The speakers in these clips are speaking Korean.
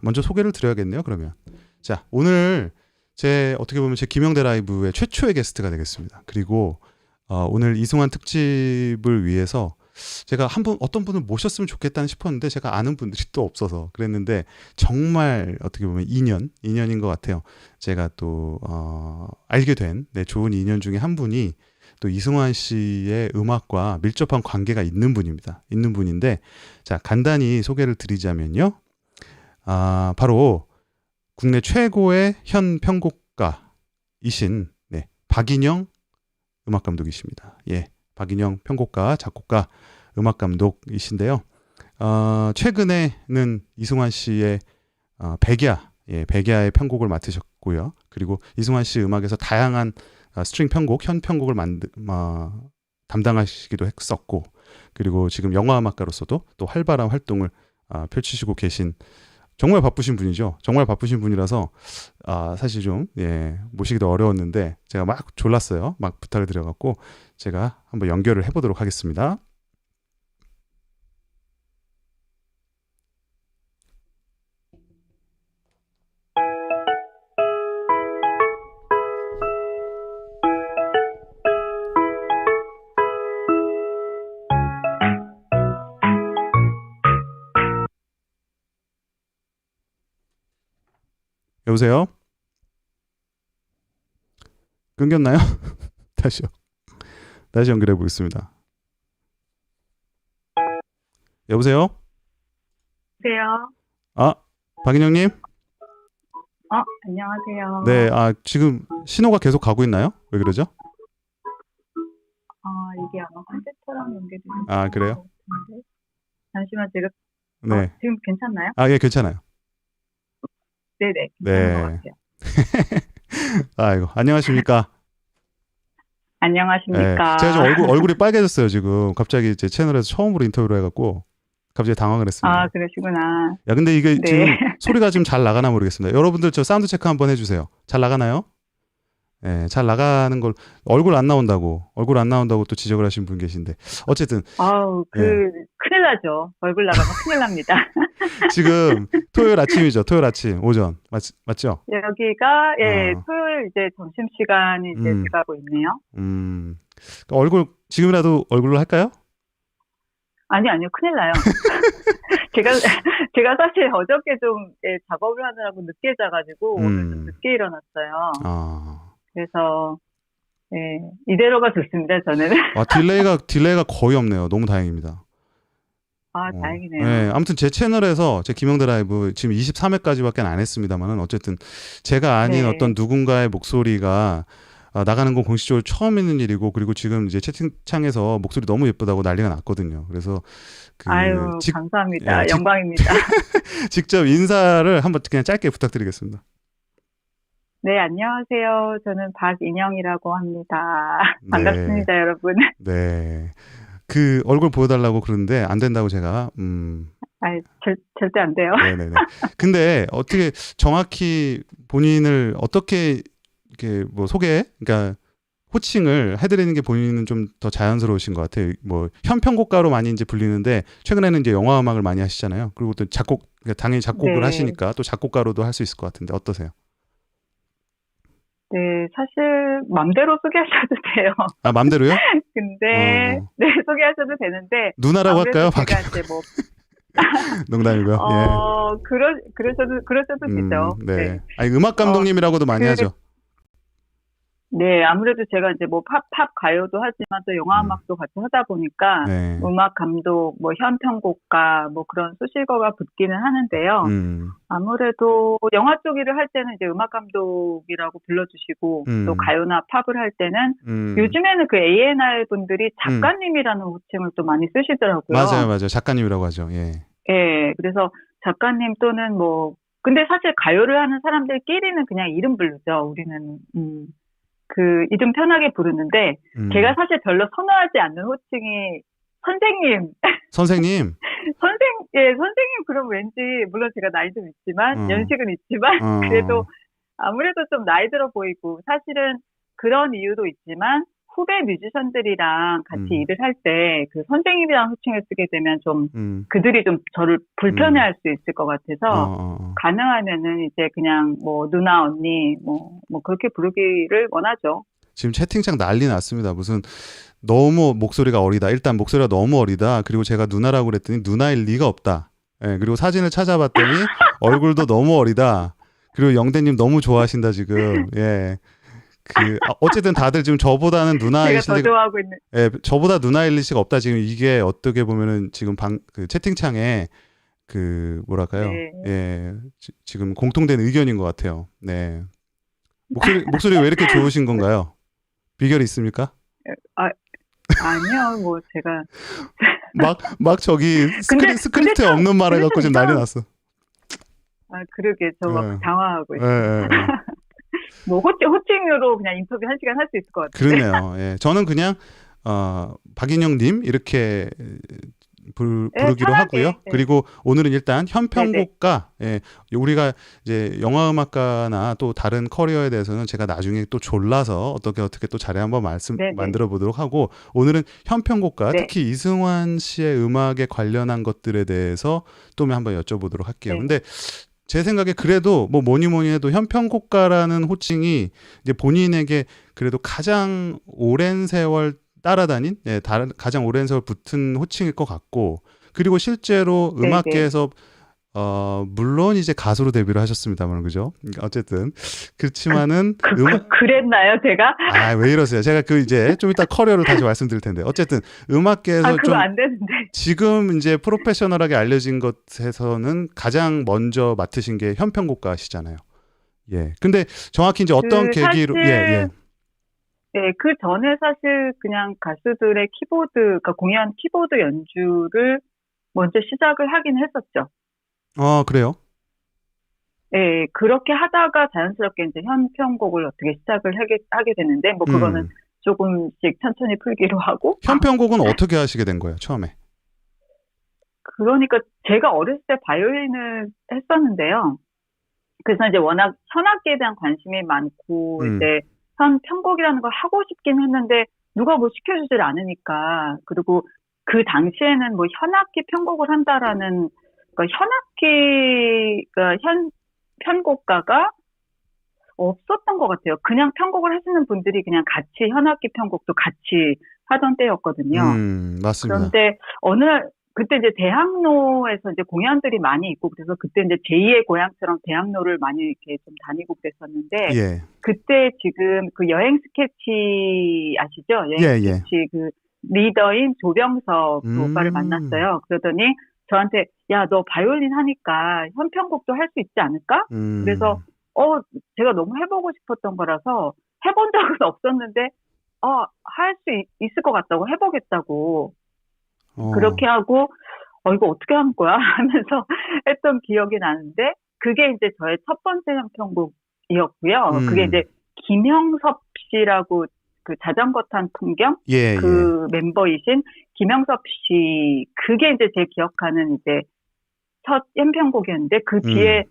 먼저 소개를 드려야겠네요, 그러면. 자, 오늘 어떻게 보면 제 김영대 라이브의 최초의 게스트가 되겠습니다. 그리고 오늘 이승환 특집을 위해서 제가 어떤 분을 모셨으면 좋겠다는 싶었는데 제가 아는 분들이 또 없어서 그랬는데 정말 어떻게 보면 인연인 것 같아요. 제가 또 알게 된 좋은 인연 중에 한 분이 또 이승환 씨의 음악과 밀접한 관계가 있는 분입니다. 있는 분인데 자, 간단히 소개를 드리자면요. 바로 국내 최고의 현 편곡가이신 박인영 음악 감독이십니다. 예, 박인영 편곡가, 작곡가, 음악 감독이신데요. 최근에는 이승환 씨의 백야의 편곡을 맡으셨고요. 그리고 이승환 씨 음악에서 다양한 스트링 편곡, 현 편곡을 담당하시기도 했었고, 그리고 지금 영화 음악가로서도 또 활발한 활동을 펼치시고 계신 정말 바쁘신 분이죠. 정말 바쁘신 분이라서 사실 좀 모시기도 어려웠는데 제가 막 졸랐어요. 막 부탁을 드려갖고 제가 한번 연결을 해보도록 하겠습니다. 여보세요? 끊겼나요? 다시 연결해 보겠습니다. 여보세요? 여보세요? 박인영님? 안녕하세요. 네, 지금 신호가 계속 가고 있나요? 왜 그러죠? 이게 아마 컴퓨터랑 연결이 그래요? 잠시만 제가 네. 지금 괜찮나요? 예, 괜찮아요. 네네. 괜찮은 것 같아요. 아이고, 안녕하십니까? 안녕하십니까? 제가 좀 얼굴이 빨개졌어요, 지금. 갑자기 제 채널에서 처음으로 인터뷰를 해갖고 갑자기 당황을 했습니다. 그러시구나. 야, 근데 이게 지금 소리가 지금 잘 나가나 모르겠습니다. 여러분들 저 사운드 체크 한번 해주세요. 잘 나가나요? 네, 잘 나가는 걸 얼굴 안 나온다고 또 지적을 하신 분 계신데 어쨌든 큰일 나죠. 얼굴 나가면 큰일 납니다. 지금 토요일 아침이죠. 토요일 아침 오전 맞죠? 여기가 토요일 이제 점심 시간이 이제 돼가고 있네요. 얼굴 지금이라도 얼굴로 할까요? 아니요, 큰일 나요. 제가 사실 어저께 좀 작업을 하느라고 늦게 자가지고 오늘 좀 늦게 일어났어요. 그래서 이대로가 좋습니다. 저는. 딜레이가 거의 없네요. 너무 다행입니다. 다행이네요. 네, 아무튼 제 채널에서 제 김영대 라이브 지금 23회까지밖에 안 했습니다만은 어쨌든 제가 아닌 어떤 누군가의 목소리가 나가는 건 공식적으로 처음 있는 일이고 그리고 지금 이제 채팅창에서 목소리 너무 예쁘다고 난리가 났거든요. 그래서 감사합니다. 영광입니다. 직접 인사를 한번 그냥 짧게 부탁드리겠습니다. 네, 안녕하세요. 저는 박인영이라고 합니다. 반갑습니다, 여러분. 네. 얼굴 보여달라고 그러는데 안 된다고 제가. 절대 안 돼요. 네네네. 근데 어떻게 정확히 본인을 어떻게 이렇게 그러니까 호칭을 해드리는 게 본인은 좀 더 자연스러우신 것 같아요. 현 편곡가로 많이 이제 불리는데 최근에는 이제 영화 음악을 많이 하시잖아요. 그리고 또 당연히 작곡을 하시니까 또 작곡가로도 할 수 있을 것 같은데 어떠세요? 네, 사실 맘대로 소개하셔도 돼요. 맘대로요? 근데 소개하셔도 되는데 누나라고 할까요? 제가 이제 농담이고요. 그러셔도 되죠. 네. 음악 감독님이라고도 많이 하죠. 네, 아무래도 제가 이제 팝 가요도 하지만 또 영화 음악도 같이 하다 보니까 음악 감독, 현 편곡가, 그런 수식어가 붙기는 하는데요. 아무래도 영화 쪽 일을 할 때는 이제 음악 감독이라고 불러주시고 또 가요나 팝을 할 때는 요즘에는 그 A&R 분들이 작가님이라는 호칭을 또 많이 쓰시더라고요. 맞아요. 작가님이라고 하죠. 예, 그래서 작가님 또는 근데 사실 가요를 하는 사람들끼리는 그냥 이름 부르죠. 우리는 그 이름 편하게 부르는데 제가 사실 별로 선호하지 않는 호칭이 선생님. 선생님? 선생님 그럼 왠지 물론 제가 나이 좀 있지만 연식은 있지만 그래도 아무래도 좀 나이 들어 보이고 사실은 그런 이유도 있지만 후배 뮤지션들이랑 같이 음. 일을 할 때 그 선생님이랑 호칭을 쓰게 되면 좀 그들이 좀 저를 불편해할 수 있을 것 같아서 가능하면은 이제 그냥 뭐 누나 언니 뭐 그렇게 부르기를 원하죠. 지금 채팅창 난리 났습니다. 무슨 너무 목소리가 어리다. 일단 목소리가 너무 어리다. 그리고 제가 누나라고 그랬더니 누나일 리가 없다. 예, 그리고 사진을 찾아봤더니 얼굴도 너무 어리다. 그리고 영대님 너무 좋아하신다 지금. 예. 어쨌든 다들 지금 저보다는 누나일 제가 더 좋아하고 있는. 예, 저보다 누나일 리가 없다. 지금 이게 어떻게 보면은 지금 그 채팅창에 그 뭐랄까요? 네. 예, 지금 공통된 의견인 것 같아요. 네. 목소리 왜 이렇게 좋으신 건가요? 비결이 있습니까? 아니요, 뭐 제가 막 저기 스크립트에 없는 말 해갖고 지금 난리 났어. 그러게 저 막 당황하고 있어요. 뭐 호칭으로 그냥 인터뷰 1시간 할 수 있을 것 같아요. 그러네요. 예, 저는 그냥 박인영님 이렇게 부르기로 하고요. 네. 그리고 오늘은 일단 현편곡가, 예, 우리가 이제 영화음악가나 또 다른 커리어에 대해서는 제가 나중에 또 졸라서 어떻게 또 자료 한번 만들어 보도록 하고, 오늘은 현편곡가, 특히 이승환 씨의 음악에 관련한 것들에 대해서 또 한번 여쭤보도록 할게요. 근데 제 생각에 그래도 뭐 뭐니 해도 현편곡가라는 호칭이 이제 본인에게 그래도 가장 오랜 세월 따라다닌, 가장 오랜 세월 붙은 호칭일 것 같고, 그리고 실제로 음악계에서 물론 이제 가수로 데뷔를 하셨습니다만, 그죠? 어쨌든 그렇지만은 그랬나요, 제가? 왜 이러세요? 제가 이제 좀 이따 커리어를 다시 말씀드릴 텐데, 어쨌든 음악계에서 그거 안 되는데. 지금 이제 프로페셔널하게 알려진 것에서는 가장 먼저 맡으신 게 현편곡가시잖아요. 예. 근데 정확히 이제 어떤 계기로 네, 그 전에 사실 그냥 가수들의 그러니까 공연 키보드 연주를 먼저 시작을 하긴 했었죠. 그래요? 네, 그렇게 하다가 자연스럽게 이제 현편곡을 어떻게 시작을 하게 됐는데, 뭐 그거는 조금씩 천천히 풀기로 하고. 현편곡은 어떻게 하시게 된 거예요, 처음에? 그러니까 제가 어렸을 때 바이올린을 했었는데요. 그래서 이제 워낙 현악기에 대한 관심이 많고, 이제 편곡이라는 걸 하고 싶긴 했는데 누가 뭐 시켜주질 않으니까. 그리고 그 당시에는 뭐 현악기 편곡을 한다라는, 그러니까 편곡가가 없었던 것 같아요. 그냥 편곡을 하시는 분들이 그냥 같이 현악기 편곡도 같이 하던 때였거든요. 맞습니다. 그런데 어느 날 그때 이제 대학로에서 이제 공연들이 많이 있고, 그래서 그때 이제 제2의 고향처럼 대학로를 많이 이렇게 좀 다니고 그랬었는데, 그때 지금 그 여행 스케치 아시죠? 여행 스케치 그 리더인 조병석 그 오빠를 만났어요. 그러더니 저한테, 야, 너 바이올린 하니까 현편곡도 할 수 있지 않을까? 그래서 제가 너무 해보고 싶었던 거라서 해본 적은 없었는데 할 수 있을 것 같다고, 해보겠다고. 그렇게 하고 이거 어떻게 하는 거야? 하면서 했던 기억이 나는데, 그게 이제 저의 첫 번째 현편곡이었고요. 그게 이제 김형섭 씨라고 그 자전거 탄 풍경 멤버이신 김형섭 씨, 그게 이제 제 기억하는 이제 첫 현편곡이었는데, 그 뒤에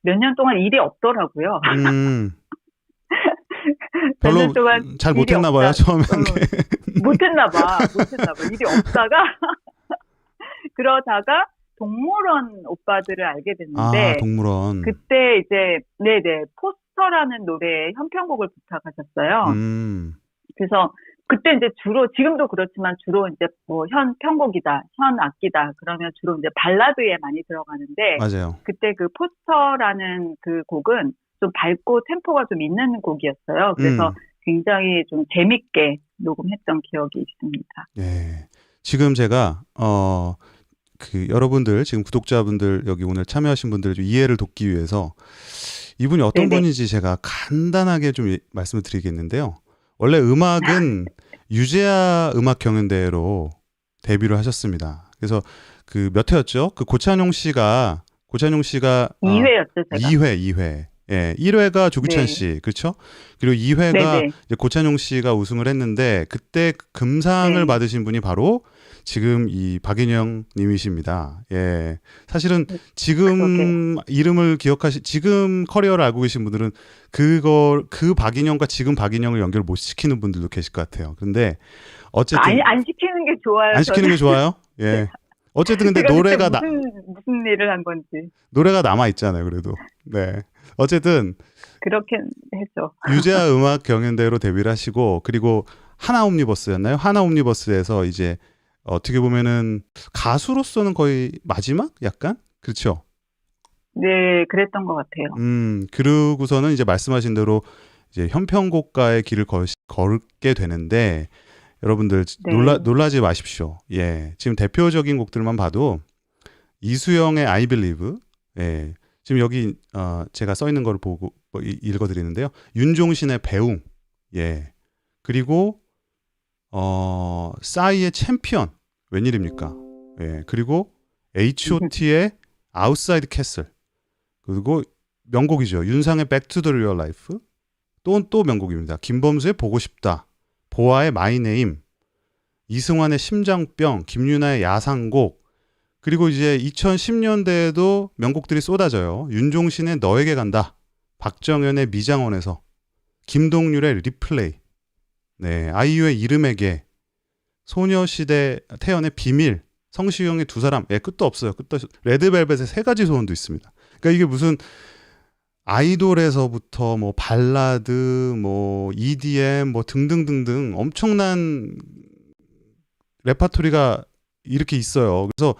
몇 년 동안 일이 없더라고요. 별로 잘 못했나 봐요, 처음에. 못했나 봐. 일이 없다가 그러다가 동물원 오빠들을 알게 됐는데, 동물원. 그때 이제 포스터라는 노래의 현편곡을 부탁하셨어요. 그래서 그때 이제 지금도 그렇지만 주로 이제 뭐 현편곡이다, 현악기다 그러면 주로 이제 발라드에 많이 들어가는데, 맞아요. 그때 그 포스터라는 그 곡은 좀 밝고 템포가 좀 있는 곡이었어요. 그래서 굉장히 좀 재밌게 녹음했던 기억이 있습니다. 네. 지금 제가 여러분들, 지금 구독자분들, 여기 오늘 참여하신 분들 좀 이해를 돕기 위해서 이분이 어떤 분인지 제가 간단하게 좀 말씀을 드리겠는데요. 원래 음악은 유재하 음악경연대회로 데뷔를 하셨습니다. 그래서 그 몇 회였죠? 그 고찬용 씨가 2회였죠, 제가. 2회. 예, 1회가 조규찬 네. 씨, 그렇죠? 그리고 2회가 네네. 이제 고찬용 씨가 우승을 했는데 그때 금상을 네. 받으신 분이 바로 지금 이 박인영 님이십니다. 예. 사실은 지금 그러게요. 이름을 지금 커리어를 알고 계신 분들은 그 박인영과 지금 박인영을 연결 못 시키는 분들도 계실 것 같아요. 근데 어쨌든 안 시키는 게 좋아요. 안 시키는 저는. 게 좋아요. 예. 어쨌든 근데 제가 그때 노래가 무슨 일을 한 건지. 노래가 남아 있잖아요. 그래도. 네. 어쨌든 그렇게 했죠. 유재하 음악 경연대회로 데뷔를 하시고 그리고 하나 옴니버스였나요? 하나 옴니버스에서 이제 어떻게 보면은 가수로서는 거의 마지막 약간 그렇죠. 네, 그랬던 것 같아요. 그러고서는 이제 말씀하신 대로 이제 현편곡가의 길을 걸게 되는데 여러분들 네. 놀라지 마십시오. 예, 지금 대표적인 곡들만 봐도 이수영의 I Believe, 예, 지금 여기 제가 써 있는 걸 보고 읽어드리는데요. 윤종신의 배웅, 예, 그리고 싸이의 챔피언, 웬일입니까? 예, 그리고 H.O.T의 아웃사이드 캐슬, 그리고 명곡이죠. 윤상의 Back to the Real Life, 또 명곡입니다. 김범수의 보고 싶다, 보아의 마이 네임, 이승환의 심장병, 김유나의 야상곡, 그리고 이제 2010년대에도 명곡들이 쏟아져요. 윤종신의 너에게 간다, 박정현의 미장원에서, 김동률의 리플레이, 네, 아이유의 이름에게, 소녀시대 태연의 비밀, 성시경의 두 사람, 예, 끝도 없어요. 레드벨벳의 세 가지 소원도 있습니다. 그러니까 이게 무슨 아이돌에서부터 뭐 발라드, 뭐 EDM, 뭐 등등등등 엄청난 레파토리가 이렇게 있어요. 그래서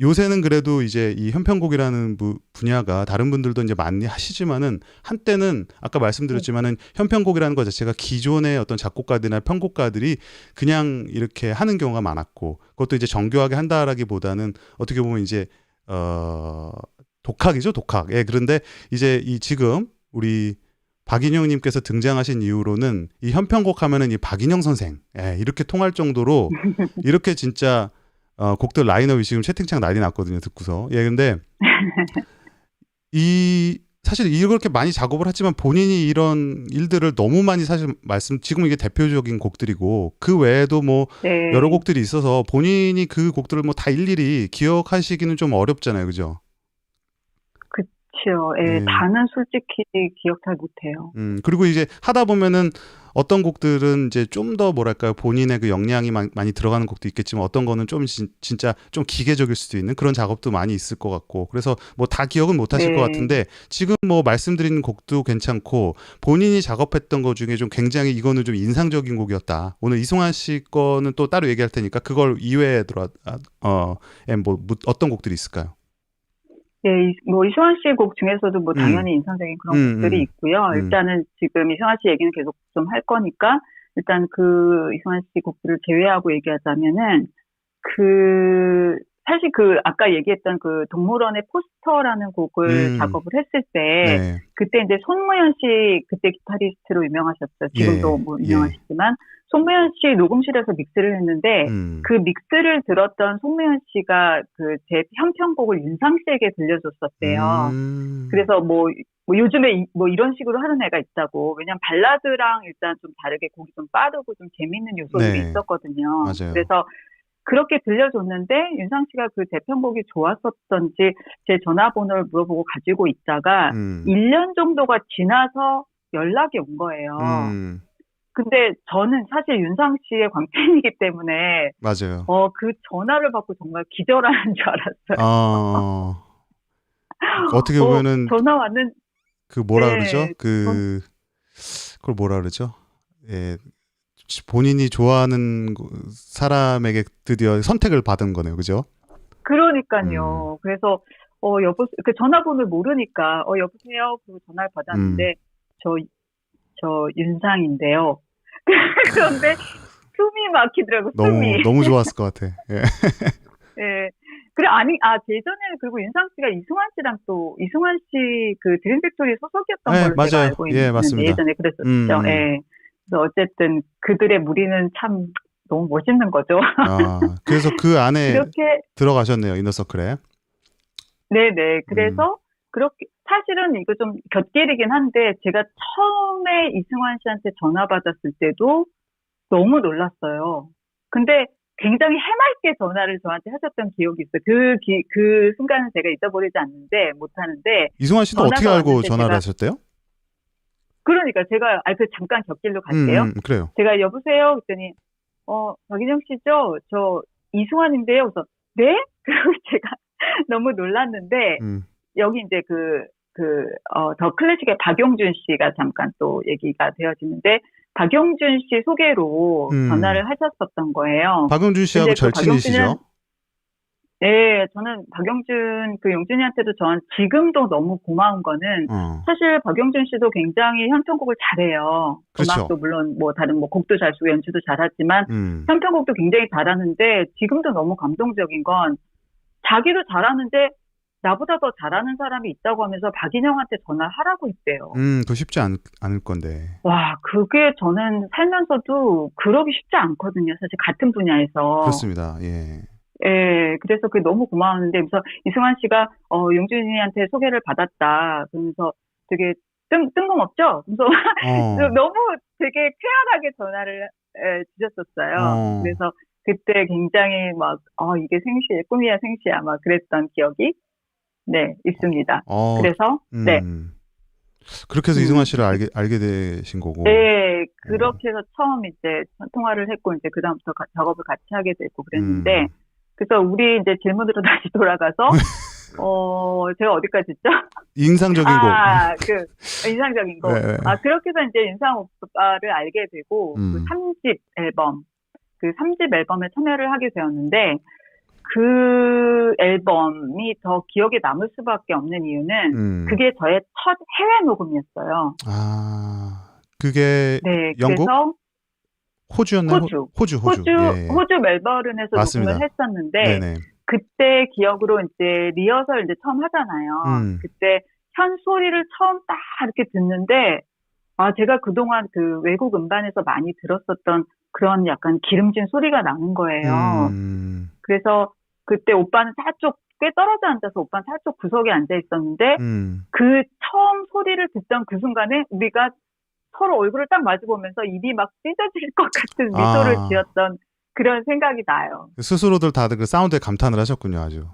요새는 그래도 이제 이 현편곡이라는 분야가 다른 분들도 이제 많이 하시지만은 한때는 아까 말씀드렸지만은 현편곡이라는 것 자체가 기존의 어떤 작곡가들이나 편곡가들이 그냥 이렇게 하는 경우가 많았고 그것도 이제 정교하게 한다라기보다는 어떻게 보면 이제 독학이죠, 독학. 예, 그런데 이제 지금 우리 박인영님께서 등장하신 이후로는 이 현편곡 하면은 이 박인영 선생, 예, 이렇게 통할 정도로 이렇게 진짜 곡들 라인업이 지금 채팅창 난리 났거든요, 듣고서. 예, 근데 사실 이렇게 많이 작업을 했지만 본인이 이런 일들을 너무 많이 사실 지금 이게 대표적인 곡들이고 그 외에도 뭐 네. 여러 곡들이 있어서 본인이 그 곡들을 뭐 다 일일이 기억하시기는 좀 어렵잖아요, 그죠? 그렇죠. 예, 다는 솔직히 기억 잘 못해요. 그리고 이제 하다 보면은 어떤 곡들은 이제 좀 더 뭐랄까요, 본인의 그 역량이 많이 들어가는 곡도 있겠지만 어떤 거는 좀 진짜 좀 기계적일 수도 있는 그런 작업도 많이 있을 것 같고 그래서 뭐 다 기억은 못 하실 것 같은데 지금 뭐 말씀드린 곡도 괜찮고 본인이 작업했던 것 중에 좀 굉장히 이거는 좀 인상적인 곡이었다. 오늘 이승환 씨 거는 또 따로 얘기할 테니까 그걸 이외에 어떤 곡들이 있을까요? 네, 뭐 이승환 씨 곡 중에서도 뭐 당연히 인상적인 그런 곡들이 있고요. 일단은 지금 이승환 씨 얘기는 계속 좀 할 거니까 일단 그 이승환 씨 곡들을 제외하고 얘기하자면은 사실 아까 얘기했던 그 동물원의 포스터라는 곡을 작업을 했을 때 그때 이제 손무현 씨 그때 기타리스트로 유명하셨죠. 지금도 뭐 유명하시지만 손무현 씨 녹음실에서 믹스를 했는데 그 믹스를 들었던 손무현 씨가 제 현편곡을 윤상 씨에게 들려줬었대요. 그래서 뭐 요즘에 뭐 이런 식으로 하는 애가 있다고. 왜냐면 발라드랑 일단 좀 다르게 곡이 좀 빠르고 좀 재밌는 요소들이 있었거든요. 맞아요. 그래서 그렇게 들려줬는데 윤상 씨가 그 재편곡이 좋았었던지 제 전화번호를 물어보고 가지고 있다가 1년 정도가 지나서 연락이 온 거예요. 근데 저는 사실 윤상 씨의 광팬이기 때문에 맞아요. 그 전화를 받고 정말 기절하는 줄 알았어요. 어떻게 보면은 전화 왔는 그 뭐라 그러죠? 그걸 뭐라 그러죠? 예. 본인이 좋아하는 사람에게 드디어 선택을 받은 거네요, 그죠? 그러니까요. 그래서 그 전화번호를 모르니까 여보세요. 그 전화를 받았는데 저 윤상인데요. 그런데 숨이 막히더라고. 너무 좋았을 것 같아. 예. 네. 그래 예전에는 그리고 윤상 씨가 이승환 씨 그 드림팩토리 소속이었던 걸로 맞아요. 제가 알고 있는데 맞습니다. 예전에 그랬었죠. 예. 그래서 어쨌든 그들의 무리는 참 너무 멋있는 거죠. 그래서 그 안에 이렇게 들어가셨네요, 이너서클에. 네네. 그래서 그렇게 사실은 이거 좀 곁길이긴 한데 제가 처음에 이승환 씨한테 전화 받았을 때도 너무 놀랐어요. 근데 굉장히 해맑게 전화를 저한테 하셨던 기억이 있어요. 그 순간은 제가 잊어버리지 않는데, 못하는데. 이승환 씨도 어떻게 알고 전화를 하셨대요? 그러니까 제가, 잠깐 곁길로 갈게요. 그래요. 제가 여보세요? 그랬더니, 박인영 씨죠? 저 이승환인데요. 그래서, 네? 그리고 제가 너무 놀랐는데, 여기 이제 더 클래식의 박용준 씨가 잠깐 또 얘기가 되어지는데, 박용준 씨 소개로 전화를 하셨었던 거예요. 박용준 씨하고 절친이시죠? 네, 저는 용준이한테도 지금도 너무 고마운 거는, 사실 박용준 씨도 굉장히 현편곡을 잘해요. 그렇죠. 음악도 물론 다른 곡도 잘 쓰고 연주도 잘하지만, 현편곡도 굉장히 잘하는데, 지금도 너무 감동적인 건, 자기도 잘하는데, 나보다 더 잘하는 사람이 있다고 하면서 박인영한테 전화를 하라고 했대요. 더 쉽지 않을 건데. 와, 그게 저는 살면서도 그러기 쉽지 않거든요. 사실 같은 분야에서. 그렇습니다. 예. 예, 그래서 그게 너무 고마웠는데, 그래서 이승환 씨가, 용준이한테 소개를 받았다. 그러면서 되게 뜬금없죠? 그래서 너무 되게 쾌활하게 전화를 주셨었어요. 그래서 그때 굉장히 이게 생시의 꿈이야, 생시야, 막 그랬던 기억이 네, 있습니다. 그래서, 네. 그렇게 해서 이승환 씨를 알게 되신 거고. 네, 그렇게 해서 처음 이제 통화를 했고, 이제 그다음부터 작업을 같이 하게 되고 그랬는데, 그래서 우리 이제 질문으로 다시 돌아가서, 제가 어디까지 했죠? 인상적인 곡. 인상적인 곡. 네. 그렇게 해서 이제 윤상 오빠를 알게 되고, 그 3집 앨범에 참여를 하게 되었는데, 그 앨범이 더 기억에 남을 수밖에 없는 이유는 그게 저의 첫 해외 녹음이었어요. 그게 네, 영국? 그래서 호주였나요? 호주. 예. 호주 멜버른에서 맞습니다. 녹음을 했었는데 네네. 그때 기억으로 이제 리허설 이제 처음 하잖아요. 그때 현 소리를 처음 딱 이렇게 듣는데 제가 그동안 그 외국 음반에서 많이 들었었던 그런 약간 기름진 소리가 나는 거예요. 그래서 그때 오빠는 저쪽 꽤 떨어져 앉아서 오빠는 저쪽 구석에 앉아 있었는데 그 처음 소리를 듣던 그 순간에 우리가 서로 얼굴을 딱 마주보면서 입이 막 찢어질 것 같은 미소를 지었던 그런 생각이 나요. 스스로들 다들 그 사운드에 감탄을 하셨군요, 아주.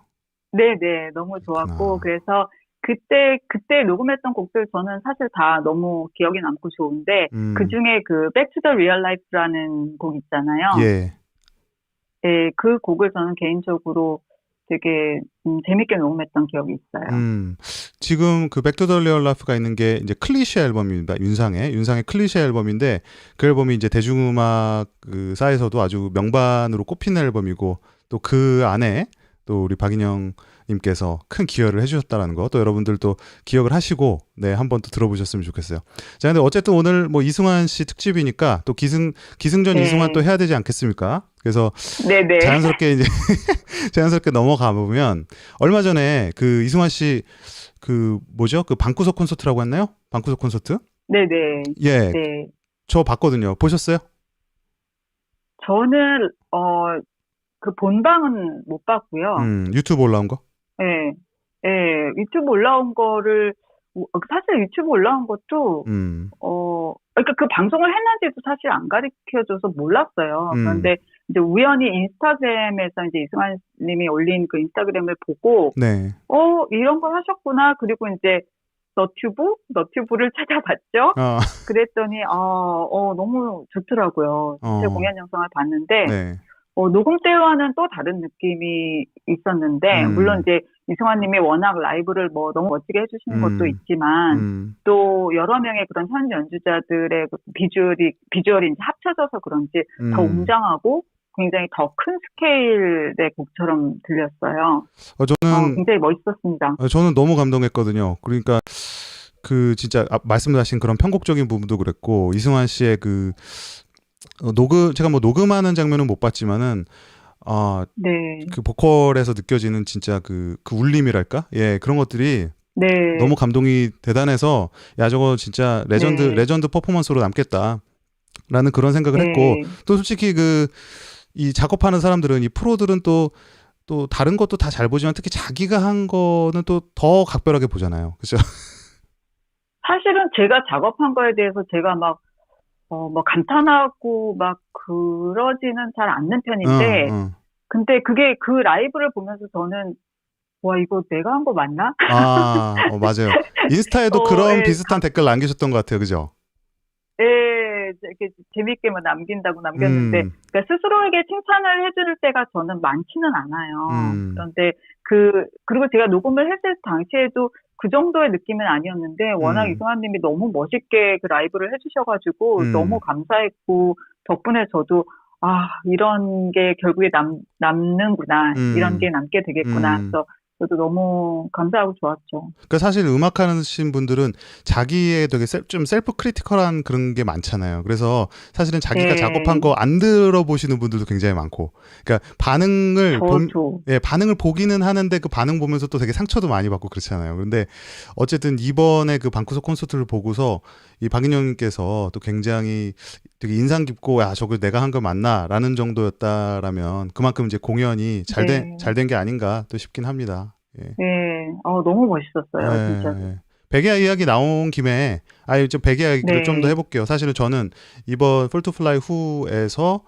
네네, 너무 좋았고 그래서 그때 녹음했던 곡들 저는 사실 다 너무 기억에 남고 좋은데 그 중에 그 Back to the Real Life라는 곡 있잖아요. 예. 네, 그 곡을 저는 개인적으로 되게 재밌게 녹음했던 기억이 있어요. 지금 그 Back to the Real Life가 있는 게 이제 클리셰 앨범입니다. 윤상의 클리셰 앨범인데 그 앨범이 이제 대중음악 그 사에서도 아주 명반으로 꼽히는 앨범이고 또 그 안에 또 우리 박인영 님께서 큰 기여를 해주셨다라는 거 또 여러분들도 기억을 하시고 네 한번 또 들어보셨으면 좋겠어요. 자, 근데 어쨌든 오늘 뭐 이승환 씨 특집이니까 또 기승전 이승환 또 해야 되지 않겠습니까? 그래서 네네. 자연스럽게 이제 자연스럽게 넘어가 보면 얼마 전에 그 이승환 씨 그 뭐죠? 그 방구석 콘서트라고 했나요? 방구석 콘서트? 네네. 예. 네. 저 봤거든요. 보셨어요? 저는 그 본방은 못 봤고요. 유튜브 올라온 거? 네. 네, 유튜브 올라온 거를 사실 유튜브 올라온 것도 그러니까 그 방송을 했는지도 사실 안 가르쳐줘서 몰랐어요. 그런데 이제 우연히 인스타그램에서 이제 이승환 님이 올린 그 인스타그램을 보고 네. 이런 걸 하셨구나. 그리고 이제 너튜브를 찾아봤죠. 그랬더니 너무 좋더라고요. 제 공연 영상을 봤는데 네. 녹음 때와는 또 다른 느낌이 있었는데 물론 이제 이승환 님이 워낙 라이브를 뭐 너무 멋지게 해주시는 것도 있지만 또 여러 명의 그런 현 연주자들의 비주얼이 이제 합쳐져서 그런지 더 웅장하고 굉장히 더 큰 스케일의 곡처럼 들렸어요. 저는 굉장히 멋있었습니다. 저는 너무 감동했거든요. 그러니까 그 진짜 말씀하신 그런 편곡적인 부분도 그랬고 이승환 씨의 그 제가 뭐 녹음하는 장면은 못 봤지만은 네. 그 보컬에서 느껴지는 진짜 그 울림이랄까? 예, 그런 것들이 네. 너무 감동이 대단해서 야 저거 진짜 레전드 퍼포먼스로 남겠다라는 그런 생각을 했고 또 솔직히 이 작업하는 사람들은 이 프로들은 또 또 다른 것도 다 잘 보지만 특히 자기가 한 거는 또 더 각별하게 보잖아요. 그렇죠? 사실은 제가 작업한 거에 대해서 제가 막 감탄하고 막 그러지는 잘 않는 편인데, 근데 그게 그 라이브를 보면서 저는, 와, 이거 내가 한 거 맞나? 맞아요. 인스타에도 그런 비슷한 댓글 남기셨던 것 같아요. 그죠? 예, 이렇게 재밌게 뭐 남긴다고 남겼는데, 그러니까 스스로에게 칭찬을 해줄 때가 저는 많지는 않아요. 그런데 그리고 제가 녹음을 했을 당시에도 그 정도의 느낌은 아니었는데, 워낙 이승환 님이 너무 멋있게 그 라이브를 해주셔가지고, 너무 감사했고, 덕분에 저도, 이런 게 결국에 남는구나. 이런 게 남게 되겠구나. 그래서 저도 너무 감사하고 좋았죠. 그러니까 사실 음악 하시는 분들은 자기의 되게 좀 셀프 크리티컬한 그런 게 많잖아요. 그래서 사실은 자기가 작업한 거 안 들어보시는 분들도 굉장히 많고, 그러니까 반응을 보기는 하는데 그 반응 보면서 또 되게 상처도 많이 받고 그렇잖아요. 근데 어쨌든 이번에 그 방구석 콘서트를 보고서 이 박인영님께서 또 굉장히 되게 인상 깊고 저거 내가 한 거 맞나라는 정도였다라면 그만큼 이제 공연이 잘 된 게 아닌가 또 싶긴 합니다. 예. 네, 너무 멋있었어요, 진짜. 백야 이야기 나온 김에 좀 백야 이야기를 좀 더 해볼게요. 사실은 저는 이번 폴 투 플라이 후에서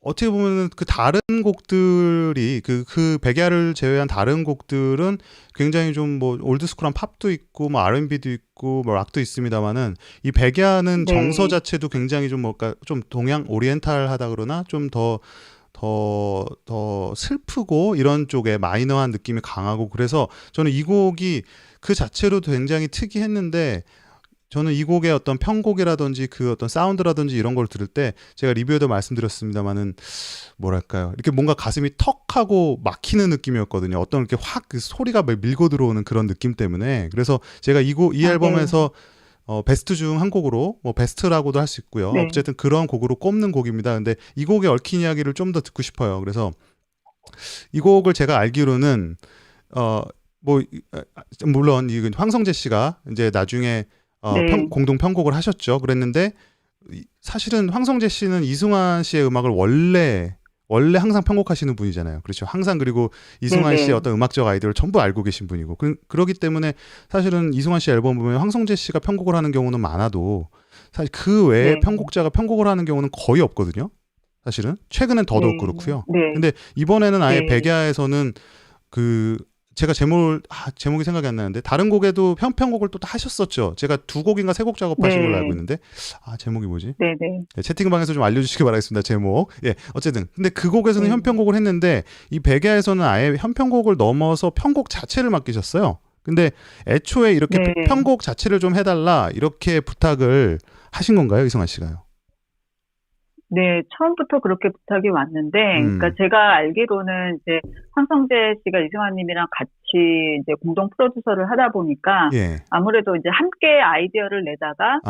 어떻게 보면 그 다른 곡들이 그 백야를 제외한 다른 곡들은 굉장히 좀 뭐 올드스쿨한 팝도 있고 뭐 R&B도 있고 뭐 락도 있습니다만은 이 백야는 정서 자체도 굉장히 좀 뭔가 좀 동양 오리엔탈하다 그러나 좀 더 슬프고 이런 쪽에 마이너한 느낌이 강하고 그래서 저는 이 곡이 그 자체로도 굉장히 특이했는데 저는 이 곡의 어떤 편곡이라든지 그 어떤 사운드라든지 이런 걸 들을 때 제가 리뷰에도 말씀드렸습니다만은 뭐랄까요 이렇게 뭔가 가슴이 턱하고 막히는 느낌이었거든요. 어떤 이렇게 확 그 소리가 밀고 들어오는 그런 느낌 때문에 그래서 제가 이 앨범에서 베스트 중 한 곡으로 뭐 베스트라고도 할 수 있고요. 어쨌든 그런 곡으로 꼽는 곡입니다. 근데 이 곡의 얽힌 이야기를 좀 더 듣고 싶어요. 그래서 이 곡을 제가 알기로는 물론 이 황성재 씨가 이제 나중에 공동 편곡을 하셨죠. 그랬는데 사실은 황성재 씨는 이승환 씨의 음악을 원래 항상 편곡하시는 분이잖아요. 그렇죠. 항상 그리고 이승환 씨의 어떤 음악적 아이디어를 전부 알고 계신 분이고 그러기 때문에 사실은 이승환 씨 앨범 보면 황성재 씨가 편곡을 하는 경우는 많아도 사실 그 외에 편곡자가 편곡을 하는 경우는 거의 없거든요. 사실은 최근엔 더더욱 그렇고요. 근데 이번에는 아예 백야에서는 제가 제목이 생각이 안 나는데 다른 곡에도 편곡을 또 하셨었죠. 제가 2곡인가 3곡 작업하신 걸로 알고 있는데 제목이 뭐지? 채팅방에서 좀 알려주시기 바라겠습니다. 제목. 어쨌든 근데 그 곡에서는 현편곡을 했는데 이 백야에서는 아예 현편곡을 넘어서 편곡 자체를 맡기셨어요. 근데 애초에 이렇게 편곡 자체를 좀 해달라 이렇게 부탁을 하신 건가요, 이승환 씨가요? 네, 처음부터 그렇게 부탁이 왔는데, 그러니까 제가 알기로는 이제 황성재 씨가 이승환 님이랑 같이 이제 공동 프로듀서를 하다 보니까 아무래도 이제 함께 아이디어를 내다가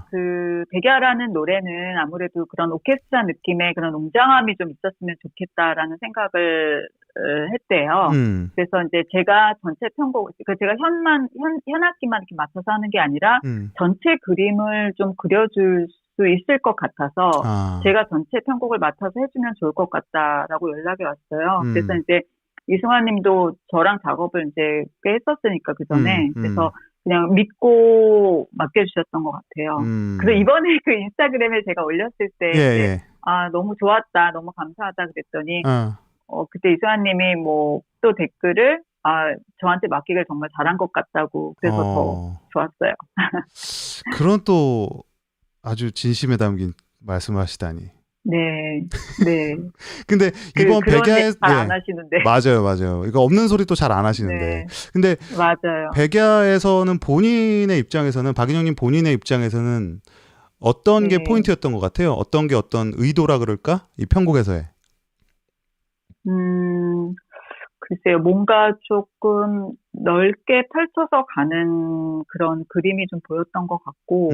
그 백야라는 노래는 아무래도 그런 오케스트라 느낌의 그런 웅장함이 좀 있었으면 좋겠다라는 생각을 했대요. 그래서 이제 제가 전체 편곡, 그러니까 제가 현악기만 이렇게 맡아서 하는 게 아니라 전체 그림을 좀 그려줄 수 있을 것 같아서 제가 전체 편곡을 맡아서 해주면 좋을 것 같다라고 연락이 왔어요. 그래서 이제 이승환 님도 저랑 작업을 이제 꽤 했었으니까 그 전에 그래서 그냥 믿고 맡겨주셨던 것 같아요. 그래서 이번에 그 인스타그램에 제가 올렸을 때 너무 좋았다, 너무 감사하다 그랬더니 그때 이승환 님이 뭐 또 댓글을 저한테 맡기길 정말 잘한 것 같다고 그래서 더 좋았어요. 그런 또 아주 진심에 담긴 말씀을 하시다니. 네. 근데 이번 백야에 잘 안 하시는데. 맞아요. 이거 없는 소리 또 잘 안 하시는데. 근데 맞아요. 백야에서는 본인의 입장에서는 박인영님 본인의 입장에서는 어떤 게 포인트였던 것 같아요? 어떤 게 어떤 의도라 그럴까? 이 편곡에서의. 글쎄요, 뭔가 조금 넓게 펼쳐서 가는 그런 그림이 좀 보였던 것 같고.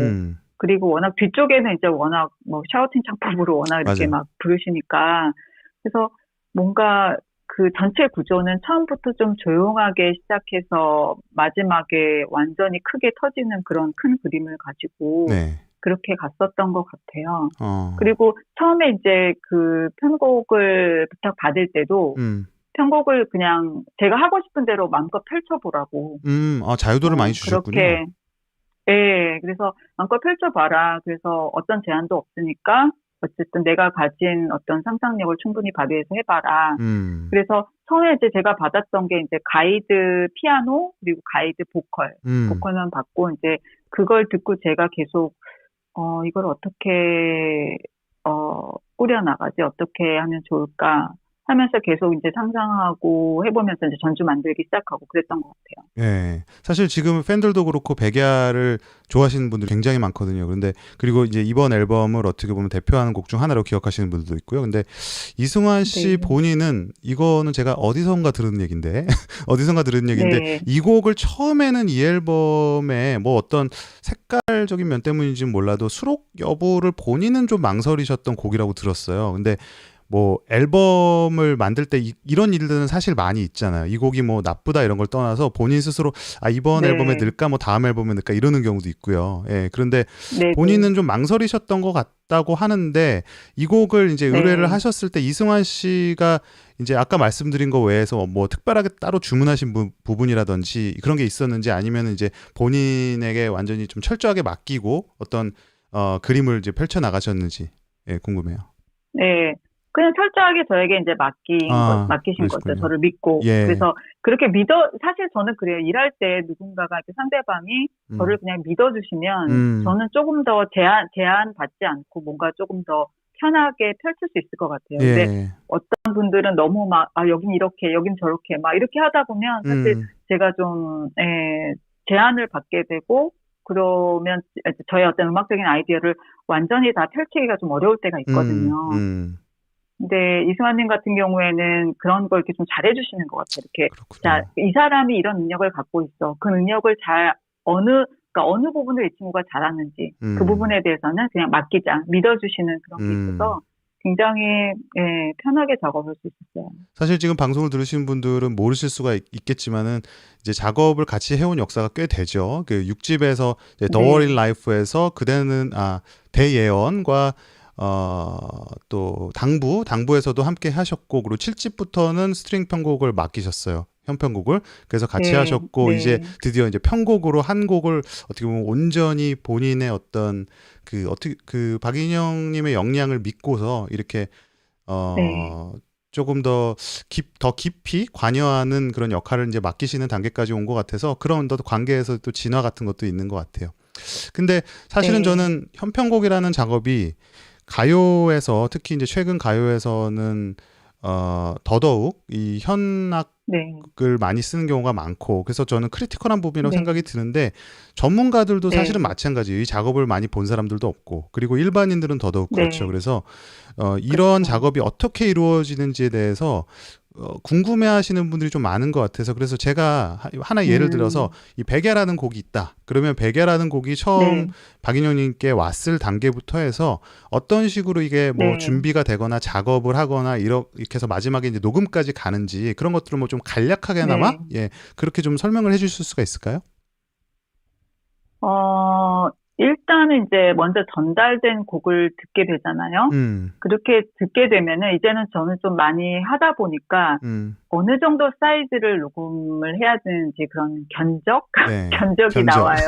그리고 워낙 뒤쪽에는 이제 워낙 뭐 샤우팅 창법으로 워낙 이렇게 막 부르시니까 그래서 뭔가 그 전체 구조는 처음부터 좀 조용하게 시작해서 마지막에 완전히 크게 터지는 그런 큰 그림을 가지고 그렇게 갔었던 것 같아요. 그리고 처음에 이제 그 편곡을 부탁받을 때도 편곡을 그냥 제가 하고 싶은 대로 마음껏 펼쳐보라고. 자유도를 많이 주셨군요. 그렇게, 예, 그래서 마음껏 펼쳐봐라. 그래서 어떤 제한도 없으니까 어쨌든 내가 가진 어떤 상상력을 충분히 발휘해서 해봐라. 그래서 처음에 이제 제가 받았던 게 이제 가이드 피아노 그리고 가이드 보컬만 받고 이제 그걸 듣고 제가 계속 이걸 어떻게 꾸려나가지 어떻게 하면 좋을까 하면서 계속 이제 상상하고 해보면서 이제 전주 만들기 시작하고 그랬던 것 같아요. 네. 사실 지금 팬들도 그렇고 백야를 좋아하시는 분들이 굉장히 많거든요. 그런데 그리고 이제 이번 앨범을 어떻게 보면 대표하는 곡 중 하나로 기억하시는 분들도 있고요. 근데 이승환 씨 본인은 이거는 제가 어디선가 들은 얘기인데 네. 이 곡을 처음에는 이 앨범에 뭐 어떤 색깔적인 면 때문인지는 몰라도 수록 여부를 본인은 좀 망설이셨던 곡이라고 들었어요. 근데 뭐 앨범을 만들 때 이런 일들은 사실 많이 있잖아요. 이 곡이 뭐 나쁘다 이런 걸 떠나서 본인 스스로 이번 앨범에 넣을까 뭐 다음 앨범에 넣을까 이러는 경우도 있고요. 예, 그런데 본인은 좀 망설이셨던 것 같다고 하는데 이 곡을 이제 의뢰를 하셨을 때 이승환 씨가 이제 아까 말씀드린 거 외에서 뭐 특별하게 따로 주문하신 부분이라든지 그런 게 있었는지 아니면 이제 본인에게 완전히 좀 철저하게 맡기고 어떤 그림을 이제 펼쳐 나가셨는지 궁금해요. 네. 그냥 철저하게 저에게 이제 맡기신 거죠. 저를 믿고. 그래서 그렇게 사실 저는 그래요. 일할 때 누군가가 이렇게 상대방이 저를 그냥 믿어주시면 저는 조금 더 제한 받지 않고 뭔가 조금 더 편하게 펼칠 수 있을 것 같아요. 근데 어떤 분들은 너무 여긴 이렇게, 여긴 저렇게 이렇게 하다 보면 사실 제가 좀, 제한을 받게 되고 그러면 저의 어떤 음악적인 아이디어를 완전히 다 펼치기가 좀 어려울 때가 있거든요. 근데 이승환님 같은 경우에는 그런 걸 이렇게 좀 잘해주시는 것 같아요. 이렇게 자, 이 사람이 이런 능력을 갖고 있어. 그 능력을 그러니까 어느 부분을 이 친구가 잘하는지 그 부분에 대해서는 그냥 맡기자, 믿어주시는 그런 게 있어서 굉장히 편하게 작업할 수 있었어요. 사실 지금 방송을 들으시는 분들은 모르실 수가 있겠지만은 이제 작업을 같이 해온 역사가 꽤 되죠. 그 6집에서 The War in Life에서 그대는 대예언과 또 당부에서도 함께 하셨고 그리고 7집부터는 스트링 편곡을 맡기셨어요. 현편곡을. 그래서 같이 하셨고 이제 드디어 이제 편곡으로 한 곡을 어떻게 보면 온전히 본인의 어떤 그 박인영 님의 역량을 믿고서 이렇게 조금 더 깊이 관여하는 그런 역할을 이제 맡기시는 단계까지 온 것 같아서 그런 관계에서 또 진화 같은 것도 있는 것 같아요. 근데 사실은 저는 현편곡이라는 작업이 가요에서 특히 이제 최근 가요에서는 더더욱 이 현악을 많이 쓰는 경우가 많고 그래서 저는 크리티컬한 부분이라고 생각이 드는데 전문가들도 사실은 마찬가지예요. 이 작업을 많이 본 사람들도 없고 그리고 일반인들은 더더욱 그렇죠. 그래서 이런 작업이 어떻게 이루어지는지에 대해서 궁금해하시는 분들이 좀 많은 것 같아서 그래서 제가 하나 예를 들어서 이 백야라는 곡이 있다. 그러면 백야라는 곡이 처음 박인영님께 왔을 단계부터 해서 어떤 식으로 이게 뭐 준비가 되거나 작업을 하거나 이렇게 해서 마지막에 이제 녹음까지 가는지 그런 것들을 뭐 좀 간략하게나마 그렇게 좀 설명을 해주실 수가 있을까요? 일단은 이제 먼저 전달된 곡을 듣게 되잖아요. 그렇게 듣게 되면은 이제는 저는 좀 많이 하다 보니까 어느 정도 사이즈를 녹음을 해야 되는지 그런 견적이 나와요.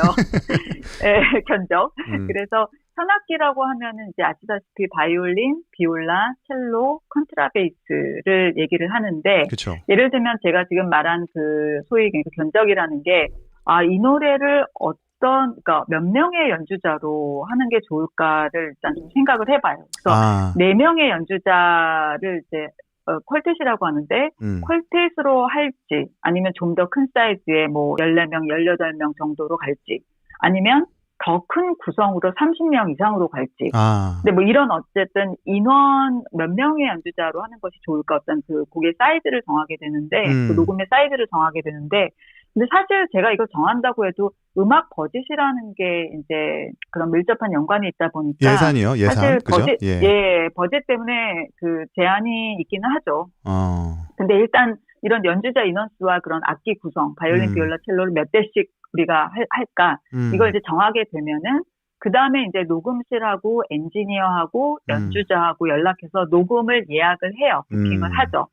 견적. 그래서 현악기라고 하면은 이제 아시다시피 바이올린, 비올라, 첼로, 컨트라베이스를 얘기를 하는데 예를 들면 제가 지금 말한 그 소위 견적이라는 게 이 노래를 그러니까 몇 명의 연주자로 하는 게 좋을까를 일단 좀 생각을 해봐요. 그래서 4명의 연주자를 이제 퀄텟이라고 하는데 퀄텟으로 할지 아니면 좀 더 큰 사이즈의 뭐 14명, 18명 정도로 갈지 아니면 더 큰 구성으로 30명 이상으로 갈지. 근데 뭐 이런 어쨌든 인원 몇 명의 연주자로 하는 것이 좋을까 어떤 그 곡의 사이즈를 정하게 되는데 그 녹음의 사이즈를 정하게 되는데 근데 사실 제가 이걸 정한다고 해도 음악 버짓이라는 게 이제 그런 밀접한 연관이 있다 보니까 예산 사실 그죠? 버짓 때문에 그 제한이 있기는 하죠. 근데 일단 이런 연주자 인원수와 그런 악기 구성, 바이올린, 비올라, 첼로를 몇 대씩 우리가 할까 이걸 이제 정하게 되면은 그 다음에 이제 녹음실하고 엔지니어하고 연주자하고 연락해서 녹음을 예약을 해요. 부킹을 하죠.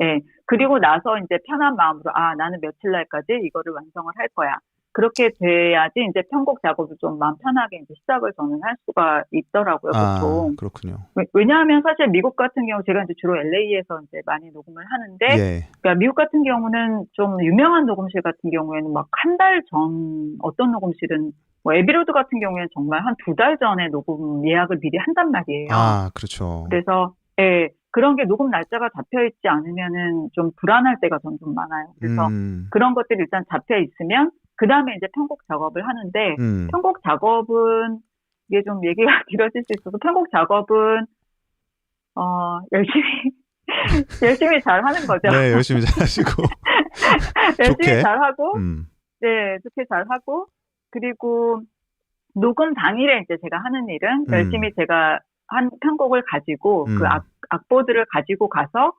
예. 그리고 나서 이제 편한 마음으로, 나는 며칠 날까지 이거를 완성을 할 거야. 그렇게 돼야지 이제 편곡 작업을 좀 마음 편하게 이제 시작을 저는 할 수가 있더라고요, 보통. 그렇군요. 왜냐하면 사실 미국 같은 경우 제가 이제 주로 LA에서 이제 많이 녹음을 하는데, 그러니까 미국 같은 경우는 좀 유명한 녹음실 같은 경우에는 막 한 달 전, 어떤 녹음실은 뭐 에비로드 같은 경우에는 정말 한 2달 전에 녹음 예약을 미리 한단 말이에요. 그렇죠. 그래서 그런 게 녹음 날짜가 잡혀 있지 않으면은 좀 불안할 때가 전 좀 많아요. 그래서 그런 것들이 일단 잡혀 있으면 그 다음에 이제 편곡 작업을 하는데, 편곡 작업은, 이게 좀 얘기가 길어질 수 있어서, 편곡 작업은, 열심히 잘 하는 거죠. 네, 열심히 잘 하시고. 열심히 잘 하고, 네, 좋게 잘 하고, 그리고 녹음 당일에 이제 제가 하는 일은 열심히 제가 한 편곡을 가지고, 그 악보들을 가지고 가서,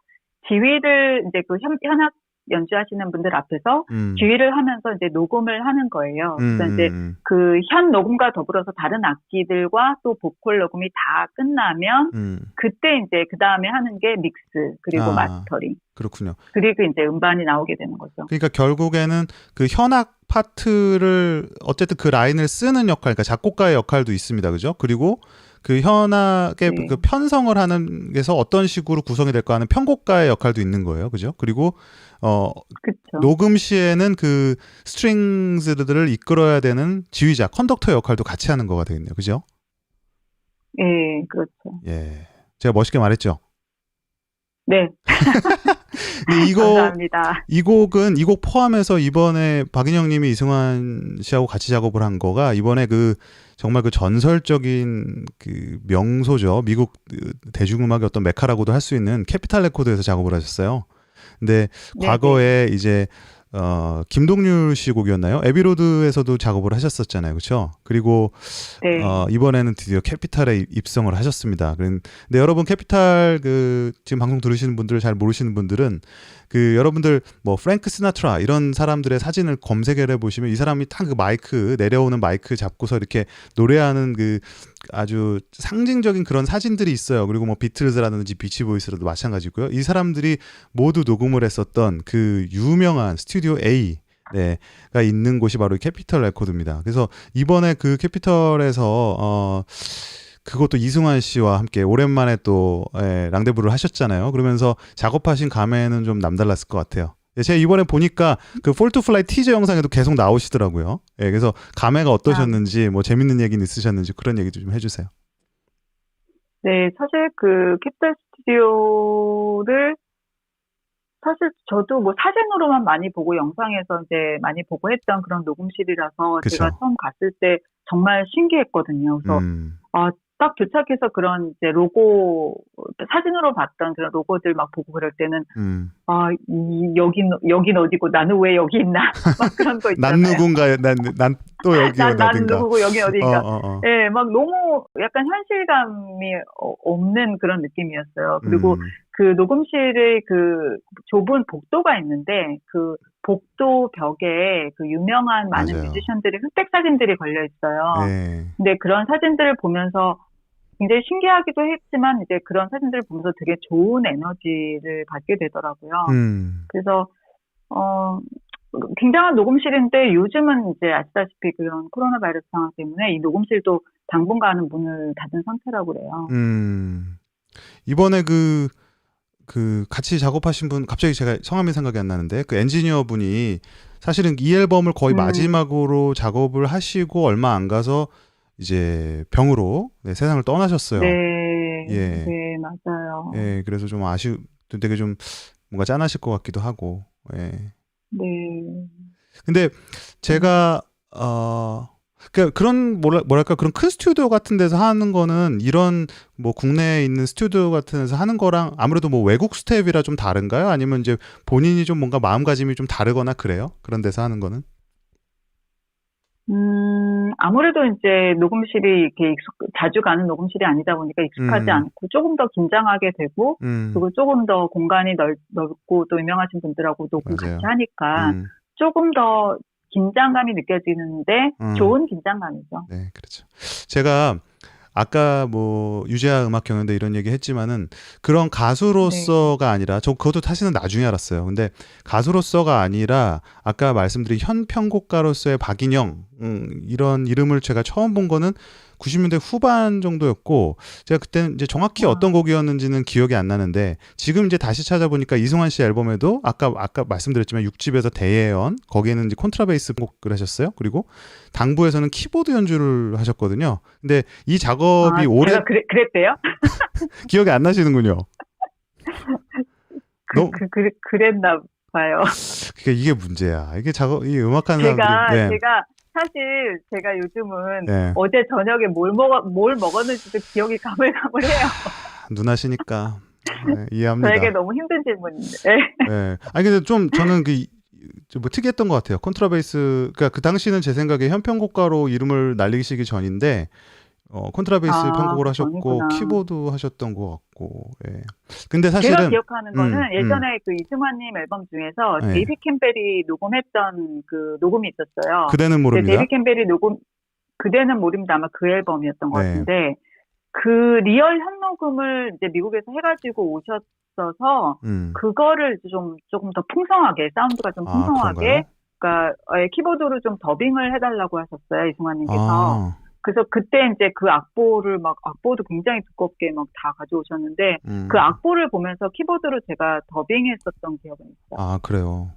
지휘를 이제 그 현악 연주하시는 분들 앞에서 지휘를 하면서 이제 녹음을 하는 거예요. 그래서 이제 그 현 녹음과 더불어서 다른 악기들과 또 보컬 녹음이 다 끝나면 그때 이제 그 다음에 하는 게 믹스 그리고 마스터링. 그렇군요. 그리고 이제 음반이 나오게 되는 거죠. 그러니까 결국에는 그 현악 파트를 어쨌든 그 라인을 쓰는 역할, 그러니까 작곡가의 역할도 있습니다, 그죠? 그리고 그 현악의 그 편성을 하는 게서 어떤 식으로 구성이 될까 하는 편곡가의 역할도 있는 거예요, 그죠? 그리고 그쵸. 녹음 시에는 그 스트링스들을 이끌어야 되는 지휘자, 컨덕터 역할도 같이 하는 거가 되겠네요, 그죠? 예, 그렇죠. 예, 제가 멋있게 말했죠. 네. 감사합니다. 이 곡 포함해서 이번에 박인영님이 이승환 씨하고 같이 작업을 한 거가 이번에 그 정말 그 전설적인 그 명소죠. 미국 대중음악의 어떤 메카라고도 할 수 있는 캐피탈 레코드에서 작업을 하셨어요. 근데 과거에 이제 김동률 씨 곡이었나요? 에비로드에서도 작업을 하셨었잖아요, 그렇죠? 그리고 이번에는 드디어 캐피탈에 입성을 하셨습니다. 근데 여러분 캐피탈 그 지금 방송 들으시는 분들 잘 모르시는 분들은 그 여러분들 뭐 프랭크 시나트라 이런 사람들의 사진을 검색을 해보시면 이 사람이 딱 그 마이크 내려오는 마이크 잡고서 이렇게 노래하는 그 아주 상징적인 그런 사진들이 있어요. 그리고 뭐 비틀즈라든지 비치보이스라도 마찬가지고요. 이 사람들이 모두 녹음을 했었던 그 유명한 스튜디오 A가 있는 곳이 바로 캐피털 레코드입니다. 그래서 이번에 그 캐피털에서 그것도 이승환 씨와 함께 오랜만에 또 랑데부를 하셨잖아요. 그러면서 작업하신 감에는 좀 남달랐을 것 같아요. 제가 이번에 보니까 그 폴 투 플라이 티저 영상에도 계속 나오시더라고요. 그래서 감회가 어떠셨는지 뭐 재밌는 얘기는 있으셨는지 그런 얘기도 좀 해주세요. 네, 사실 그 캐피탈 스튜디오를 사실 저도 뭐 사진으로만 많이 보고 영상에서 이제 많이 보고 했던 그런 녹음실이라서 그쵸. 제가 처음 갔을 때 정말 신기했거든요. 그래서 딱 도착해서 그런 이제 로고 사진으로 봤던 그런 로고들 막 보고 그럴 때는 여긴 어디고 나는 왜 여기 있나 막 그런 거 있잖아요. 난 누군가 난 또 여기 어딘가. 난 누구고 여기 어딘가. 예, 막 너무 약간 현실감이 없는 그런 느낌이었어요. 그리고 그 녹음실의 그 좁은 복도가 있는데 그 복도 벽에 그 유명한 많은 맞아요. 뮤지션들의 흑백 사진들이 걸려 있어요. 네. 근데 그런 사진들을 보면서 굉장히 신기하기도 했지만 이제 그런 사진들을 보면서 되게 좋은 에너지를 받게 되더라고요. 그래서 굉장한 녹음실인데 요즘은 이제 아시다시피 그런 코로나 바이러스 상황 때문에 이 녹음실도 당분간은 문을 닫은 상태라고 그래요. 이번에 그 같이 작업하신 분 갑자기 제가 성함이 생각이 안 나는데 그 엔지니어 분이 사실은 이 앨범을 거의 마지막으로 작업을 하시고 얼마 안 가서 이제 병으로 세상을 떠나셨어요. 네, 예. 네, 맞아요. 예, 그래서 좀 되게 좀 뭔가 짠하실 것 같기도 하고. 예. 네. 근데 제가 그런 뭐랄까 그런 큰 스튜디오 같은 데서 하는 거는 이런 뭐 국내에 있는 스튜디오 같은 데서 하는 거랑 아무래도 뭐 외국 스텝이라 좀 다른가요? 아니면 이제 본인이 좀 뭔가 마음가짐이 좀 다르거나 그래요? 그런 데서 하는 거는? 아무래도 이제 녹음실이 이렇게 자주 가는 녹음실이 아니다 보니까 익숙하지 않고 조금 더 긴장하게 되고 그리고 조금 더 공간이 넓고 또 유명하신 분들하고 녹음 맞아요. 같이 하니까 조금 더 긴장감이 느껴지는데 좋은 긴장감이죠. 네, 그렇죠. 제가 아까 뭐 유재하 음악 경연대 이런 얘기 했지만은 그런 가수로서가 아니라 저 그것도 사실은 나중에 알았어요. 근데 가수로서가 아니라 아까 말씀드린 현편곡가로서의 박인영 이런 이름을 제가 처음 본 거는 90년대 후반 정도였고 제가 그때는 이제 정확히 어떤 곡이었는지는 기억이 안 나는데 지금 이제 다시 찾아보니까 이승환 씨 앨범에도 아까 말씀드렸지만 6집에서 대예언 거기에는 이제 콘트라베이스 곡을 하셨어요. 그리고 당부에서는 키보드 연주를 하셨거든요. 근데 이 작업이 오래 제가 그랬대요? 기억이 안 나시는군요. 그랬나 봐요. 그러니까 이게 문제야. 이게 이 음악하는 사람들이 제가 사실 제가 요즘은 어제 저녁에 뭘 먹었는지도 기억이 가물가물해요. 누나시니까 이해합니다. 저에게 너무 힘든 질문인데. 네. 아니 근데 좀 저는 뭐 특이했던 것 같아요. 콘트라베이스 그러니까 그 당시는 제 생각에 현편곡가로 이름을 날리시기 전인데 콘트라베이스 편곡을 하셨고 전이구나. 키보드 하셨던 것 같고. 예. 근데 사실은 제가 기억하는 거는 예전에 그 이승환님 앨범 중에서 데이비 캠벨이 녹음했던 그 녹음이 있었어요. 그대는 모릅니다. 데이비 캠벨이 그대는 모릅니다. 아마 그 앨범이었던 것 같은데 그 리얼 현녹음을 이제 미국에서 해가지고 오셨어서 그거를 조금 더 풍성하게 사운드가 좀 풍성하게 그러니까 키보드로 좀 더빙을 해달라고 하셨어요. 이승환님께서. 그래서 그때 이제 그 악보도 굉장히 두껍게 막 다 가져오셨는데, 그 악보를 보면서 키보드로 제가 더빙했었던 기억은 있어요. 아, 그래요?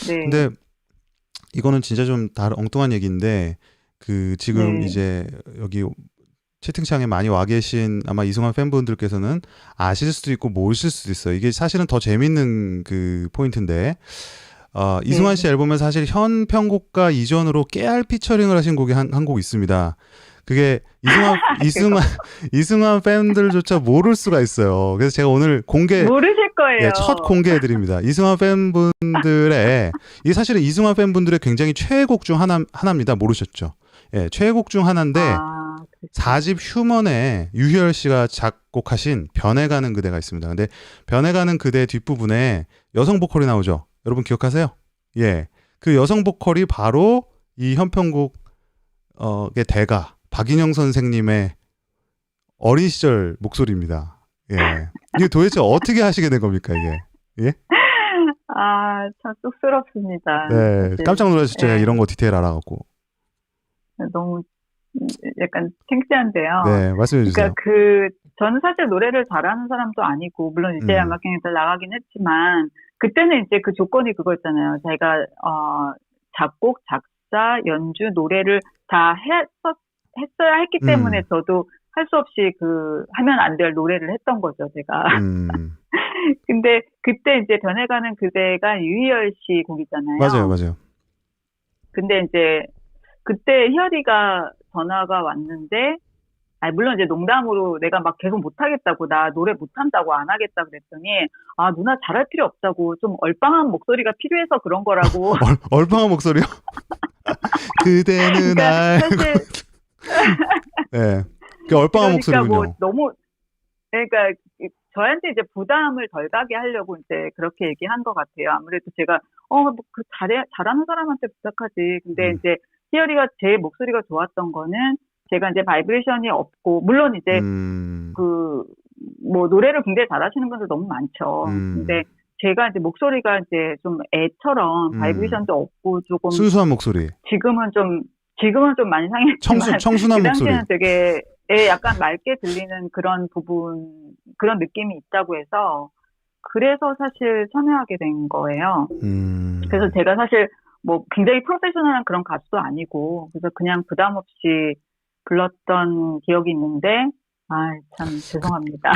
네. 근데 이거는 진짜 좀 엉뚱한 얘기인데, 지금 이제 여기 채팅창에 많이 와 계신 아마 이승환 팬분들께서는 아실 수도 있고 모르실 수도 있어요. 이게 사실은 더 재밌는 그 포인트인데, 이승환 씨 앨범에 사실 현편곡가 이전으로 깨알 피처링을 하신 곡이 한 곡 있습니다. 그게 이승환 팬들조차 모를 수가 있어요. 그래서 제가 오늘 모르실 거예요. 첫 공개해드립니다. 이승환 팬분들의 이게 사실은 이승환 팬분들의 굉장히 최애곡 중 하나입니다. 모르셨죠? 예, 최애곡 중 하나인데 4집 휴먼에 유희열 씨가 작곡하신 변해가는 그대가 있습니다. 근데 변해가는 그대 뒷부분에 여성 보컬이 나오죠. 여러분 기억하세요? 예. 그 여성 보컬이 바로 이 현편곡의 대가 박인영 선생님의 어린 시절 목소리입니다. 예. 이게 도대체 어떻게 하시게 된 겁니까, 이게? 예? 참 쑥스럽습니다. 네. 깜짝 놀라셨죠? 이런 거 디테일 알아갖고. 너무 약간 창피한데요. 네, 말씀해 주세요. 그러니까 저는 사실 노래를 잘하는 사람도 아니고, 물론 이제 음악경연대 나가긴 했지만, 그때는 이제 그 조건이 그거였잖아요. 제가, 작곡, 작사, 연주, 노래를 다 했어야 했기 때문에 저도 할 수 없이 하면 안 될 노래를 했던 거죠, 제가. 근데 그때 이제 변해가는 그대가 유희열 씨 곡이잖아요. 맞아요. 근데 이제 그때 희열이가 전화가 왔는데, 물론 이제 농담으로 내가 막 계속 못하겠다고, 나 노래 못한다고 안 하겠다 그랬더니, 누나 잘할 필요 없다고, 좀 얼빵한 목소리가 필요해서 그런 거라고. 얼빵한 목소리요? 그대는 사실 네. 그 얼빵한 목소리군요. 뭐 너무, 그러니까 저한테 이제 부담을 덜 가게 하려고 이제 그렇게 얘기한 것 같아요. 아무래도 제가, 잘하는 사람한테 부탁하지. 근데 이제 희열이가 제 목소리가 좋았던 거는 제가 이제 바이브레이션이 없고, 물론 이제 뭐 노래를 굉장히 잘하시는 분들 너무 많죠. 근데 제가 이제 목소리가 이제 좀 애처럼 바이브레이션도 없고 조금 순수한 목소리. 지금은 좀 많이 상했지만 청순한 그 목소리. 당시에는 되게 약간 맑게 들리는 그런 그런 느낌이 있다고 해서 그래서 사실 참여하게 된 거예요. 그래서 제가 사실 뭐 굉장히 프로페셔널한 그런 가수도 아니고 그래서 그냥 부담 없이 불렀던 기억이 있는데 참 죄송합니다.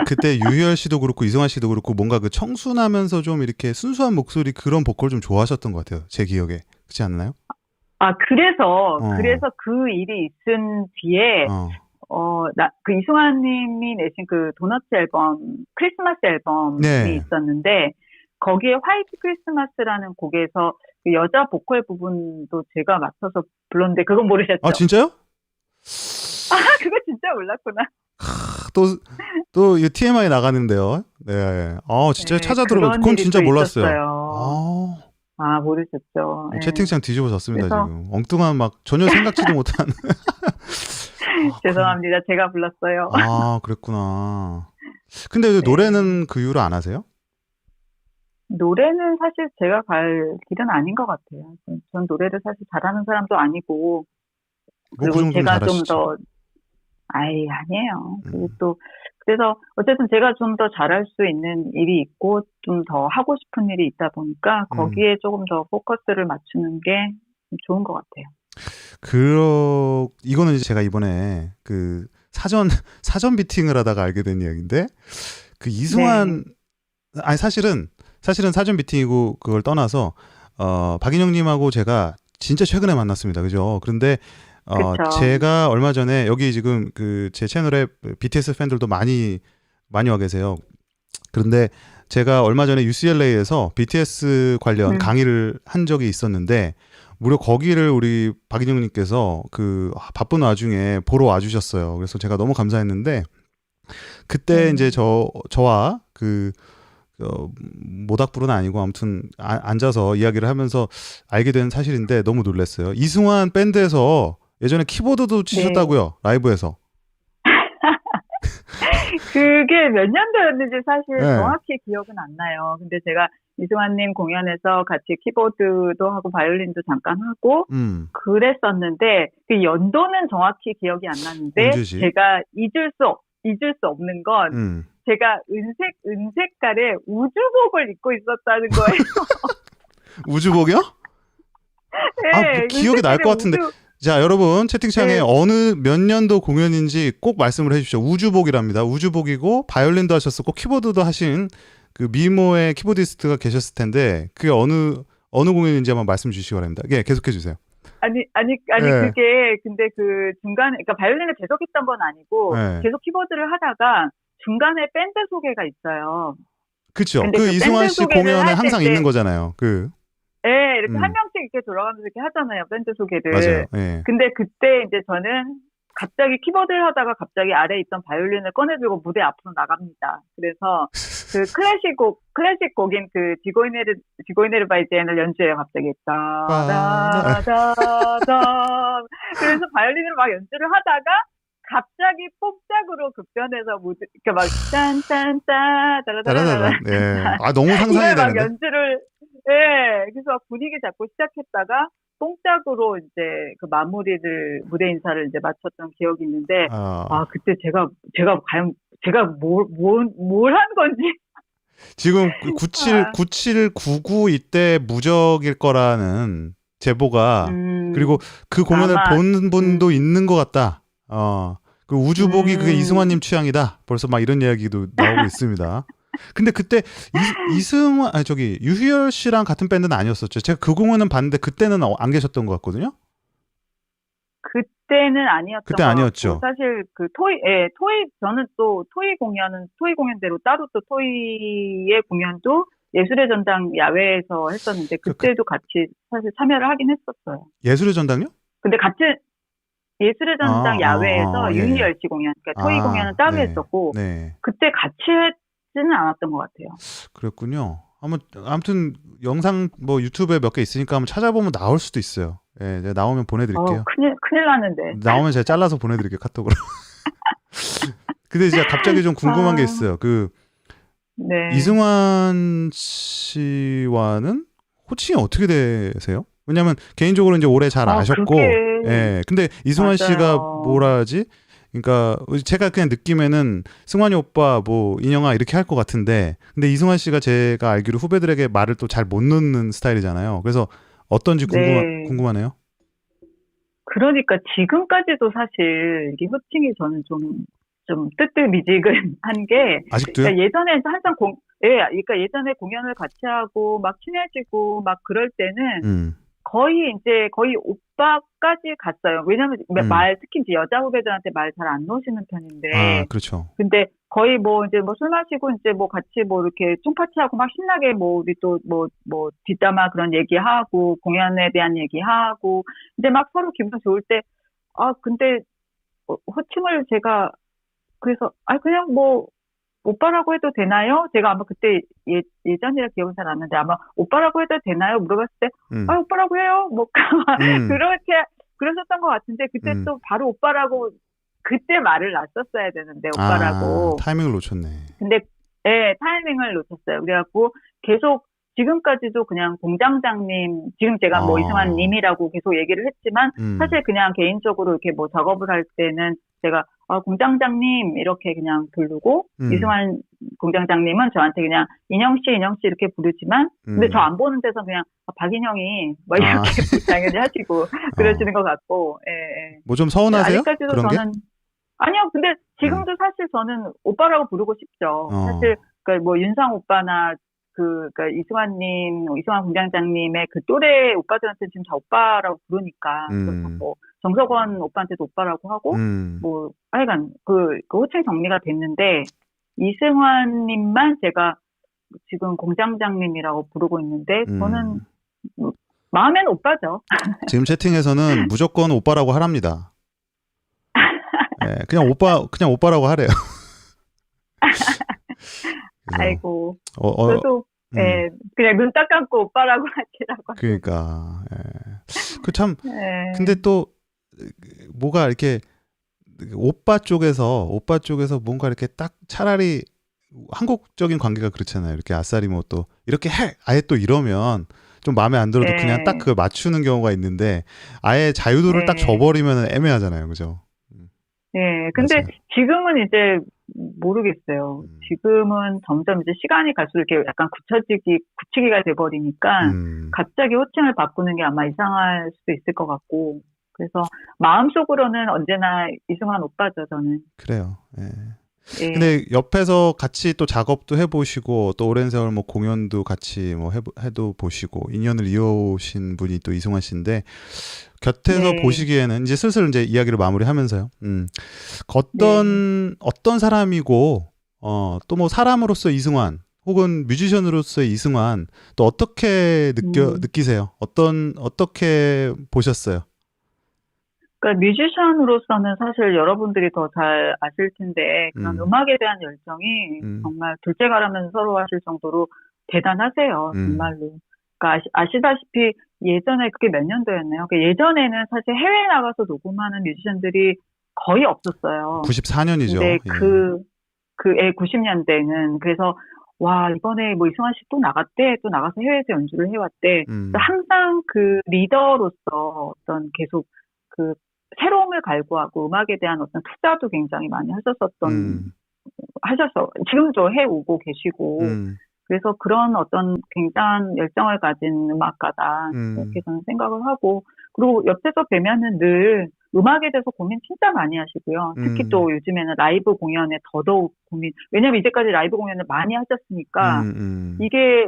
그때 유희열 씨도 그렇고 이승환 씨도 그렇고 뭔가 그 청순하면서 좀 이렇게 순수한 목소리 그런 보컬 좀 좋아하셨던 것 같아요. 제 기억에. 그렇지 않나요? 그래서 그 일이 있은 뒤에 그 이승환 님이 내신 그 도너츠 앨범, 크리스마스 앨범이 있었는데 거기에 화이트 크리스마스라는 곡에서 그 여자 보컬 부분도 제가 맡아서 불렀는데 그건 모르셨죠? 아, 진짜요? 그거 진짜 몰랐구나. 또 이 TMI 나가는데요. 네. 진짜 찾아 들어봤어요. 그건 진짜 몰랐어요. 모르셨죠. 채팅창 뒤집어졌습니다, 지금. 엉뚱한 막 전혀 생각지도 못한. 죄송합니다. 제가 불렀어요. 그랬구나. 근데 왜 노래는 그 이후로 안 하세요? 노래는 사실 제가 갈 길은 아닌 것 같아요. 전 노래를 사실 잘하는 사람도 아니고, 뭐 그 그리고 정도는 제가 잘하시지. 좀 더, 아니에요. 그리고 또, 그래서 어쨌든 제가 좀 더 잘할 수 있는 일이 있고, 좀 더 하고 싶은 일이 있다 보니까, 거기에 조금 더 포커스를 맞추는 게 좋은 것 같아요. 이거는 이제 제가 이번에 그 사전 미팅을 하다가 알게 된 이야기인데, 그 이승환, 네. 아니, 사실은 사전 미팅이고 그걸 떠나서, 박인영님하고 제가 진짜 최근에 만났습니다. 그죠? 그런데, 제가 얼마 전에 여기 지금 그 제 채널에 BTS 팬들도 많이 와 계세요. 그런데 제가 얼마 전에 UCLA에서 BTS 관련 강의를 한 적이 있었는데, 무려 거기를 우리 박인영님께서 그 바쁜 와중에 보러 와주셨어요. 그래서 제가 너무 감사했는데, 그때 이제 저와 그 모닥불은 아니고 아무튼 앉아서 이야기를 하면서 알게 된 사실인데 너무 놀랐어요. 이승환 밴드에서 예전에 키보드도 치셨다고요? 라이브에서. 그게 몇 년도였는지 사실 정확히 기억은 안 나요. 근데 제가 이승환님 공연에서 같이 키보드도 하고 바이올린도 잠깐 하고 그랬었는데, 그 연도는 정확히 기억이 안 나는데, 언제지? 제가 잊을 수 없는 건 제가 은색깔의 우주복을 입고 있었다는 거예요. 우주복이요? 네, 뭐 기억이 날 것 같은데. 자, 여러분 채팅창에 어느 몇 년도 공연인지 꼭 말씀을 해주십시오. 우주복이랍니다. 우주복이고 바이올린도 하셨었고 키보드도 하신 그 미모의 키보디스트가 계셨을 텐데, 그게 어느 공연인지 한번 말씀 주시기 바랍니다. 예, 계속해 주세요. 그게 근데 그 중간에, 그러니까 바이올린을 계속 했던 건 아니고 계속 키보드를 하다가 중간에 밴드 소개가 있어요. 그렇죠. 그 이승환 씨 공연에 항상 있는 거잖아요. 네, 이렇게 한 명씩 이렇게 돌아가면서 이렇게 하잖아요, 밴드 소개를. 맞아요. 네. 근데 그때 이제 저는 갑자기 키보드를 하다가 갑자기 아래에 있던 바이올린을 꺼내들고 무대 앞으로 나갑니다. 그래서 그 클래식 곡인 그 지고이네르 바이제엔을 연주해요, 갑자기. 따다다다. 그래서 바이올린으로 막 연주를 하다가 갑자기 뽕짝으로 급변해서 이렇게 막 짠짠짠 따라따라따라. 예. 너무 상상이 되는데. 막 연주를 그래서 분위기 잡고 시작했다가 뽕짝으로 이제 그 마무리를, 무대 인사를 이제 마쳤던 기억이 있는데, 그때 제가 과연 뭘 한 건지. 지금 9799 이때 무적일 거라는 제보가, 그리고 그 공연을 본 분도 있는 것 같다. 그 우주복이 그게 이승환님 취향이다. 벌써 막 이런 이야기도 나오고 있습니다. 근데 그때 유희열 씨랑 같은 밴드는 아니었었죠. 제가 그 공연은 봤는데 그때는 안 계셨던 것 같거든요. 그때는 아니었던 그때 아니었죠. 사실 그 저는 또 토이 공연대로 따로 또 토이의 공연도 예술의 전당 야외에서 했었는데, 그때도 같이 사실 참여를 하긴 했었어요. 예술의 전당요? 근데 같이 예술의 전당 야외에서 유희열 씨 공연, 그러니까 토이 공연은 따로 했었고, 그때 같이 했지는 않았던 것 같아요. 그랬군요. 아무튼 영상 뭐 유튜브에 몇 개 있으니까 한번 찾아보면 나올 수도 있어요. 예, 나오면 보내드릴게요. 큰일 났는데. 나오면 제가 잘라서 보내드릴게요, 카톡으로. 근데 이제 갑자기 좀 궁금한 게 있어요. 이승환 씨와는 호칭이 어떻게 되세요? 왜냐면 개인적으로 이제 오래 잘 아셨고, 근데 이승환 씨가 뭐라 하지? 그러니까 제가 그냥 느낌에는 승환이 오빠 뭐 인영아 이렇게 할 것 같은데, 근데 이승환 씨가 제가 알기로 후배들에게 말을 또 잘 못 놓는 스타일이잖아요. 그래서 어떤지 궁금하네요. 그러니까 지금까지도 사실 이게 호칭이 저는 좀 뜨뜻미지근한 게, 아직도요? 그러니까 예전에 항상 그러니까 예전에 공연을 같이 하고 막 친해지고 막 그럴 때는 거의 오빠까지 갔어요. 왜냐면 특히 이제 여자 후배들한테 말 잘 안 놓으시는 편인데. 그렇죠. 근데 거의 이제 술 마시고 이제 같이 이렇게 총파티하고 막 신나게 우리 또 뒷담화 그런 얘기하고 공연에 대한 얘기하고 이제 막 서로 기분 좋을 때, 근데 호칭을 제가 그래서 그냥 오빠라고 해도 되나요? 제가 아마 그때 예전이라 기억은 잘 안 나는데, 아마 오빠라고 해도 되나요? 물어봤을 때 오빠라고 해요. 그렇게 그러셨던 것 같은데, 그때 또 바로 오빠라고 그때 말을 놨었어야 되는데 오빠라고. 타이밍을 놓쳤네. 근데 네, 타이밍을 놓쳤어요. 그래갖고 계속 지금까지도 그냥 공장장님, 지금 제가 뭐 이승환 님이라고 계속 얘기를 했지만 사실 그냥 개인적으로 이렇게 뭐 작업을 할 때는 제가 공장장님 이렇게 그냥 부르고 이승환 공장장님은 저한테 그냥 인영 씨 이렇게 부르지만 근데 저 안 보는 데서 그냥 박인영이 뭐 이렇게 당연히 하시고 그러시는 것 같고. 예. 뭐 좀 서운하세요? 아직까지도 그런 저는 아니요. 근데 지금도 사실 저는 오빠라고 부르고 싶죠. 사실 그러니까 뭐 윤상 오빠나 그러니까 이승환님, 이승환 공장장님의 그 또래 오빠들한테 지금 다 오빠라고 부르니까 뭐 정석원 오빠한테도 오빠라고 하고 뭐 하여간 그 호칭 정리가 됐는데 이승환님만 제가 지금 공장장님이라고 부르고 있는데 저는 마음에는 오빠죠. 지금 채팅에서는 무조건 오빠라고 하랍니다. 네, 그냥 오빠라고 하래요. 아이고. 저도 그냥 눈 딱 감고 오빠라고 하시라고. 그러니까. 그 참. 근데 또 뭐가 이렇게 오빠 쪽에서 뭔가 이렇게 딱 차라리 한국적인 관계가 그렇잖아요. 이렇게 아싸리 뭐 또 이렇게 해 아예 또 이러면 좀 마음에 안 들어도 그냥 딱 그걸 맞추는 경우가 있는데 아예 자유도를 딱 줘버리면 애매하잖아요, 그죠? 네, 근데 맞아요. 지금은 이제 모르겠어요. 지금은 점점 이제 시간이 갈수록 이렇게 약간 굳히기가 돼버리니까 갑자기 호칭을 바꾸는 게 아마 이상할 수도 있을 것 같고 그래서 마음속으로는 언제나 이승환 오빠죠, 저는. 그래요. 근데 옆에서 같이 또 작업도 해보시고 또 오랜 세월 뭐 공연도 같이 뭐 해도 보시고 인연을 이어오신 분이 또 이승환 씨인데 곁에서 보시기에는 이제 슬슬 이제 이야기를 마무리하면서요. 어떤 사람이고 또 뭐 사람으로서 이승환 혹은 뮤지션으로서의 이승환 또 어떻게 느끼세요? 어떻게 보셨어요? 그러니까 뮤지션으로서는 사실 여러분들이 더 잘 아실 텐데 그런 음악에 대한 열정이 정말 둘째가라면서 서로 하실 정도로 대단하세요. 정말로. 그러니까 아시다시피 예전에 그게 몇 년도였나요? 그러니까 예전에는 사실 해외에 나가서 녹음하는 뮤지션들이 거의 없었어요. 94년이죠. 근데 90년대는 그래서 와 이번에 뭐 이승환 씨 또 나갔대, 또 나가서 해외에서 연주를 해왔대. 항상 그 리더로서 어떤 계속 그 새로움을 갈구하고 음악에 대한 어떤 투자도 굉장히 많이 지금도 해오고 계시고 그래서 그런 어떤 굉장한 열정을 가진 음악가다 이렇게 저는 생각을 하고 그리고 옆에서 뵈면은 늘 음악에 대해서 고민 진짜 많이 하시고요. 특히 또 요즘에는 라이브 공연에 더더욱 고민. 왜냐면 이제까지 라이브 공연을 많이 하셨으니까 이게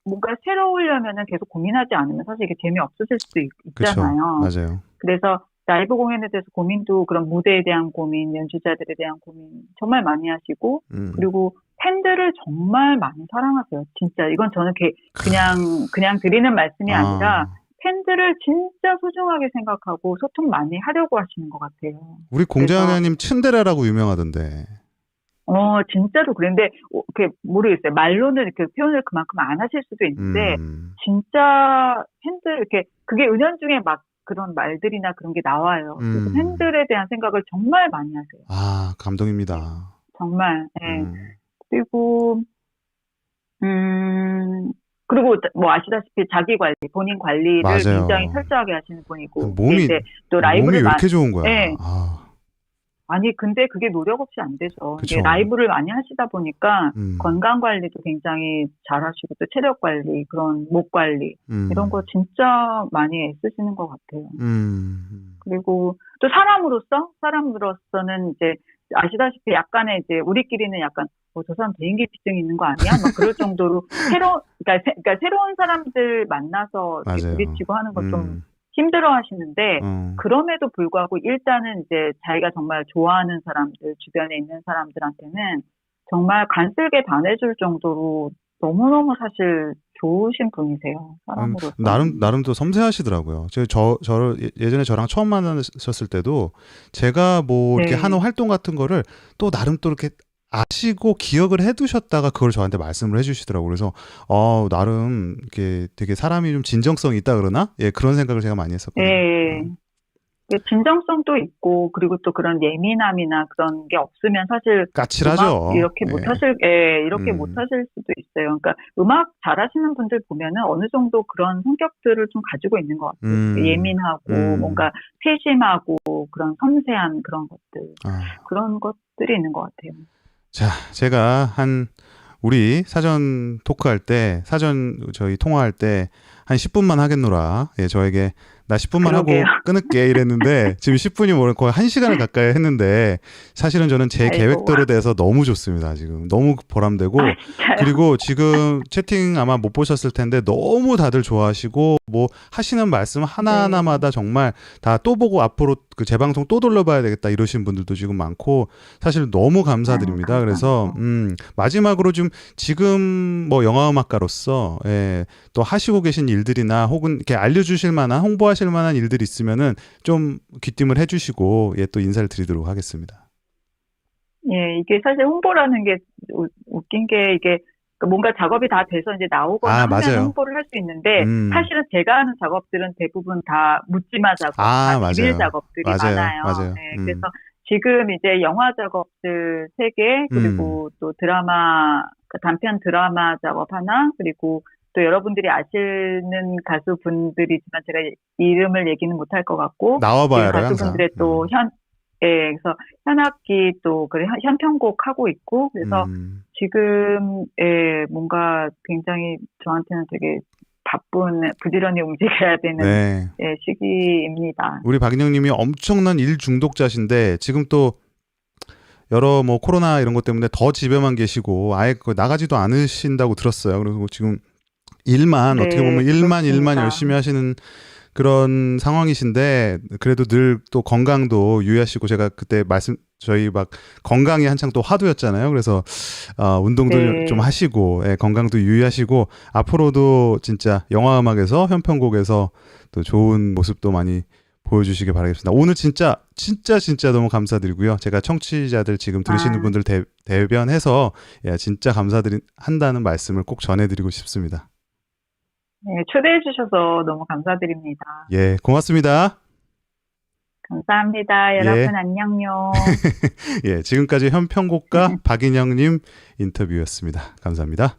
뭔가 새로우려면은 계속 고민하지 않으면 사실 이게 재미없으실 수도 있잖아요. 그쵸, 맞아요. 그래서 라이브 공연에 대해서 고민도 그런 무대에 대한 고민, 연주자들에 대한 고민 정말 많이 하시고 그리고 팬들을 정말 많이 사랑하세요. 진짜 이건 저는 그냥 드리는 말씀이 아니라 팬들을 진짜 소중하게 생각하고 소통 많이 하려고 하시는 것 같아요. 우리 공자님 츤데레라고 유명하던데. 진짜로 그런데 모르겠어요. 말로는 이렇게 표현을 그만큼 안 하실 수도 있는데 진짜 팬들 이렇게 그게 은연중에 막 그런 말들이나 그런 게 나와요. 그래서 팬들에 대한 생각을 정말 많이 하세요. 아, 감동입니다. 정말. 그리고 그리고 뭐 아시다시피 자기 관리, 본인 관리를 맞아요. 굉장히 철저하게 하시는 분이고 몸이 또 라이브를 왜 이렇게 좋은 거야? 아니 근데 그게 노력 없이 안 되죠. 그쵸. 이게 라이브를 많이 하시다 보니까 건강 관리도 굉장히 잘 하시고 또 체력 관리, 그런 목 관리 이런 거 진짜 많이 애쓰시는 것 같아요. 그리고 또 사람으로서는 이제 아시다시피 약간의 이제 우리끼리는 약간 저 사람 대인기피증이 있는 거 아니야? 막 그럴 정도로 그러니까 새로운 사람들 만나서 부딪히고 하는 거 좀 힘들어 하시는데, 그럼에도 불구하고 일단은 이제 자기가 정말 좋아하는 사람들, 주변에 있는 사람들한테는 정말 간쓸게 반해줄 정도로 너무너무 사실 좋으신 분이세요. 사람으로서. 나름 또 섬세하시더라고요. 저를 예전에 저랑 처음 만나셨을 때도 제가 뭐 이렇게 하는 활동 같은 거를 또 나름 또 이렇게 아시고 기억을 해두셨다가 그걸 저한테 말씀을 해주시더라고요. 그래서 나름 이렇게 되게 사람이 좀 진정성이 있다 그러나? 예, 그런 생각을 제가 많이 했었거든요. 진정성도 있고 그리고 또 그런 예민함이나 그런 게 없으면 사실 까칠하죠. 음악 이렇게 이렇게 못하실 수도 있어요. 그러니까 음악 잘하시는 분들 보면은 어느 정도 그런 성격들을 좀 가지고 있는 것 같아요. 예민하고 뭔가 세심하고 그런 섬세한 그런 것들 그런 것들이 있는 것 같아요. 자, 제가 우리 사전 토크할 때, 저희 통화할 때 한 10분만 하겠노라. 예, 저에게 나 10분만 그러게요. 하고 끊을게 이랬는데 지금 10분이 뭐래 거의 1시간을 가까이 했는데 사실은 저는 제 계획대로 돼서 너무 좋습니다. 지금 너무 보람되고 그리고 지금 채팅 아마 못 보셨을 텐데 너무 다들 좋아하시고 뭐 하시는 말씀 하나하나마다 정말 다 또 보고 앞으로 그 재방송 또 돌려봐야 되겠다 이러신 분들도 지금 많고 사실 너무 감사드립니다. 그래서 마지막으로 좀 지금 뭐 영화음악가로서 또 하시고 계신 일들이나 혹은 이렇게 알려주실 만한 홍보하실 만한 일들이 있으면은 좀 귀띔을 해주시고 또 인사를 드리도록 하겠습니다. 예, 이게 사실 홍보라는 게 웃긴 게 이게 뭔가 작업이 다 돼서 이제 나오거나 하면 홍보를 할 수 있는데 사실은 제가 하는 작업들은 대부분 다 묻지마 작업, 다 비밀 작업들이 많아요. 네, 그래서 지금 이제 영화 작업들 3개 그리고 또 드라마 단편 드라마 작업 하나 그리고 또 여러분들이 아시는 가수분들이지만 제가 이름을 얘기는 못할 것 같고 나와봐요 가수분들의 또 그래서 현악기 또 현편곡 하고 있고 그래서 지금 뭔가 굉장히 저한테는 되게 바쁜 부지런히 움직여야 되는 시기입니다. 우리 박인영님이 엄청난 일 중독자신데 지금 또 여러 뭐 코로나 이런 것 때문에 더 집에만 계시고 아예 나가지도 않으신다고 들었어요. 그래서 저지금 일만 어떻게 보면 일만 열심히 하시는 그런 상황이신데 그래도 늘 또 건강도 유의하시고 제가 그때 저희 막 건강이 한창 또 화두였잖아요. 그래서 운동도 좀 하시고 건강도 유의하시고 앞으로도 진짜 영화음악에서 현편곡에서 또 좋은 모습도 많이 보여주시길 바라겠습니다. 오늘 진짜 너무 감사드리고요. 제가 청취자들 지금 들으시는 분들 대변해서 진짜 한다는 말씀을 꼭 전해드리고 싶습니다. 네, 초대해 주셔서 너무 감사드립니다. 예, 고맙습니다. 감사합니다. 여러분 안녕요. 예, 지금까지 현편곡가 박인영님 인터뷰였습니다. 감사합니다.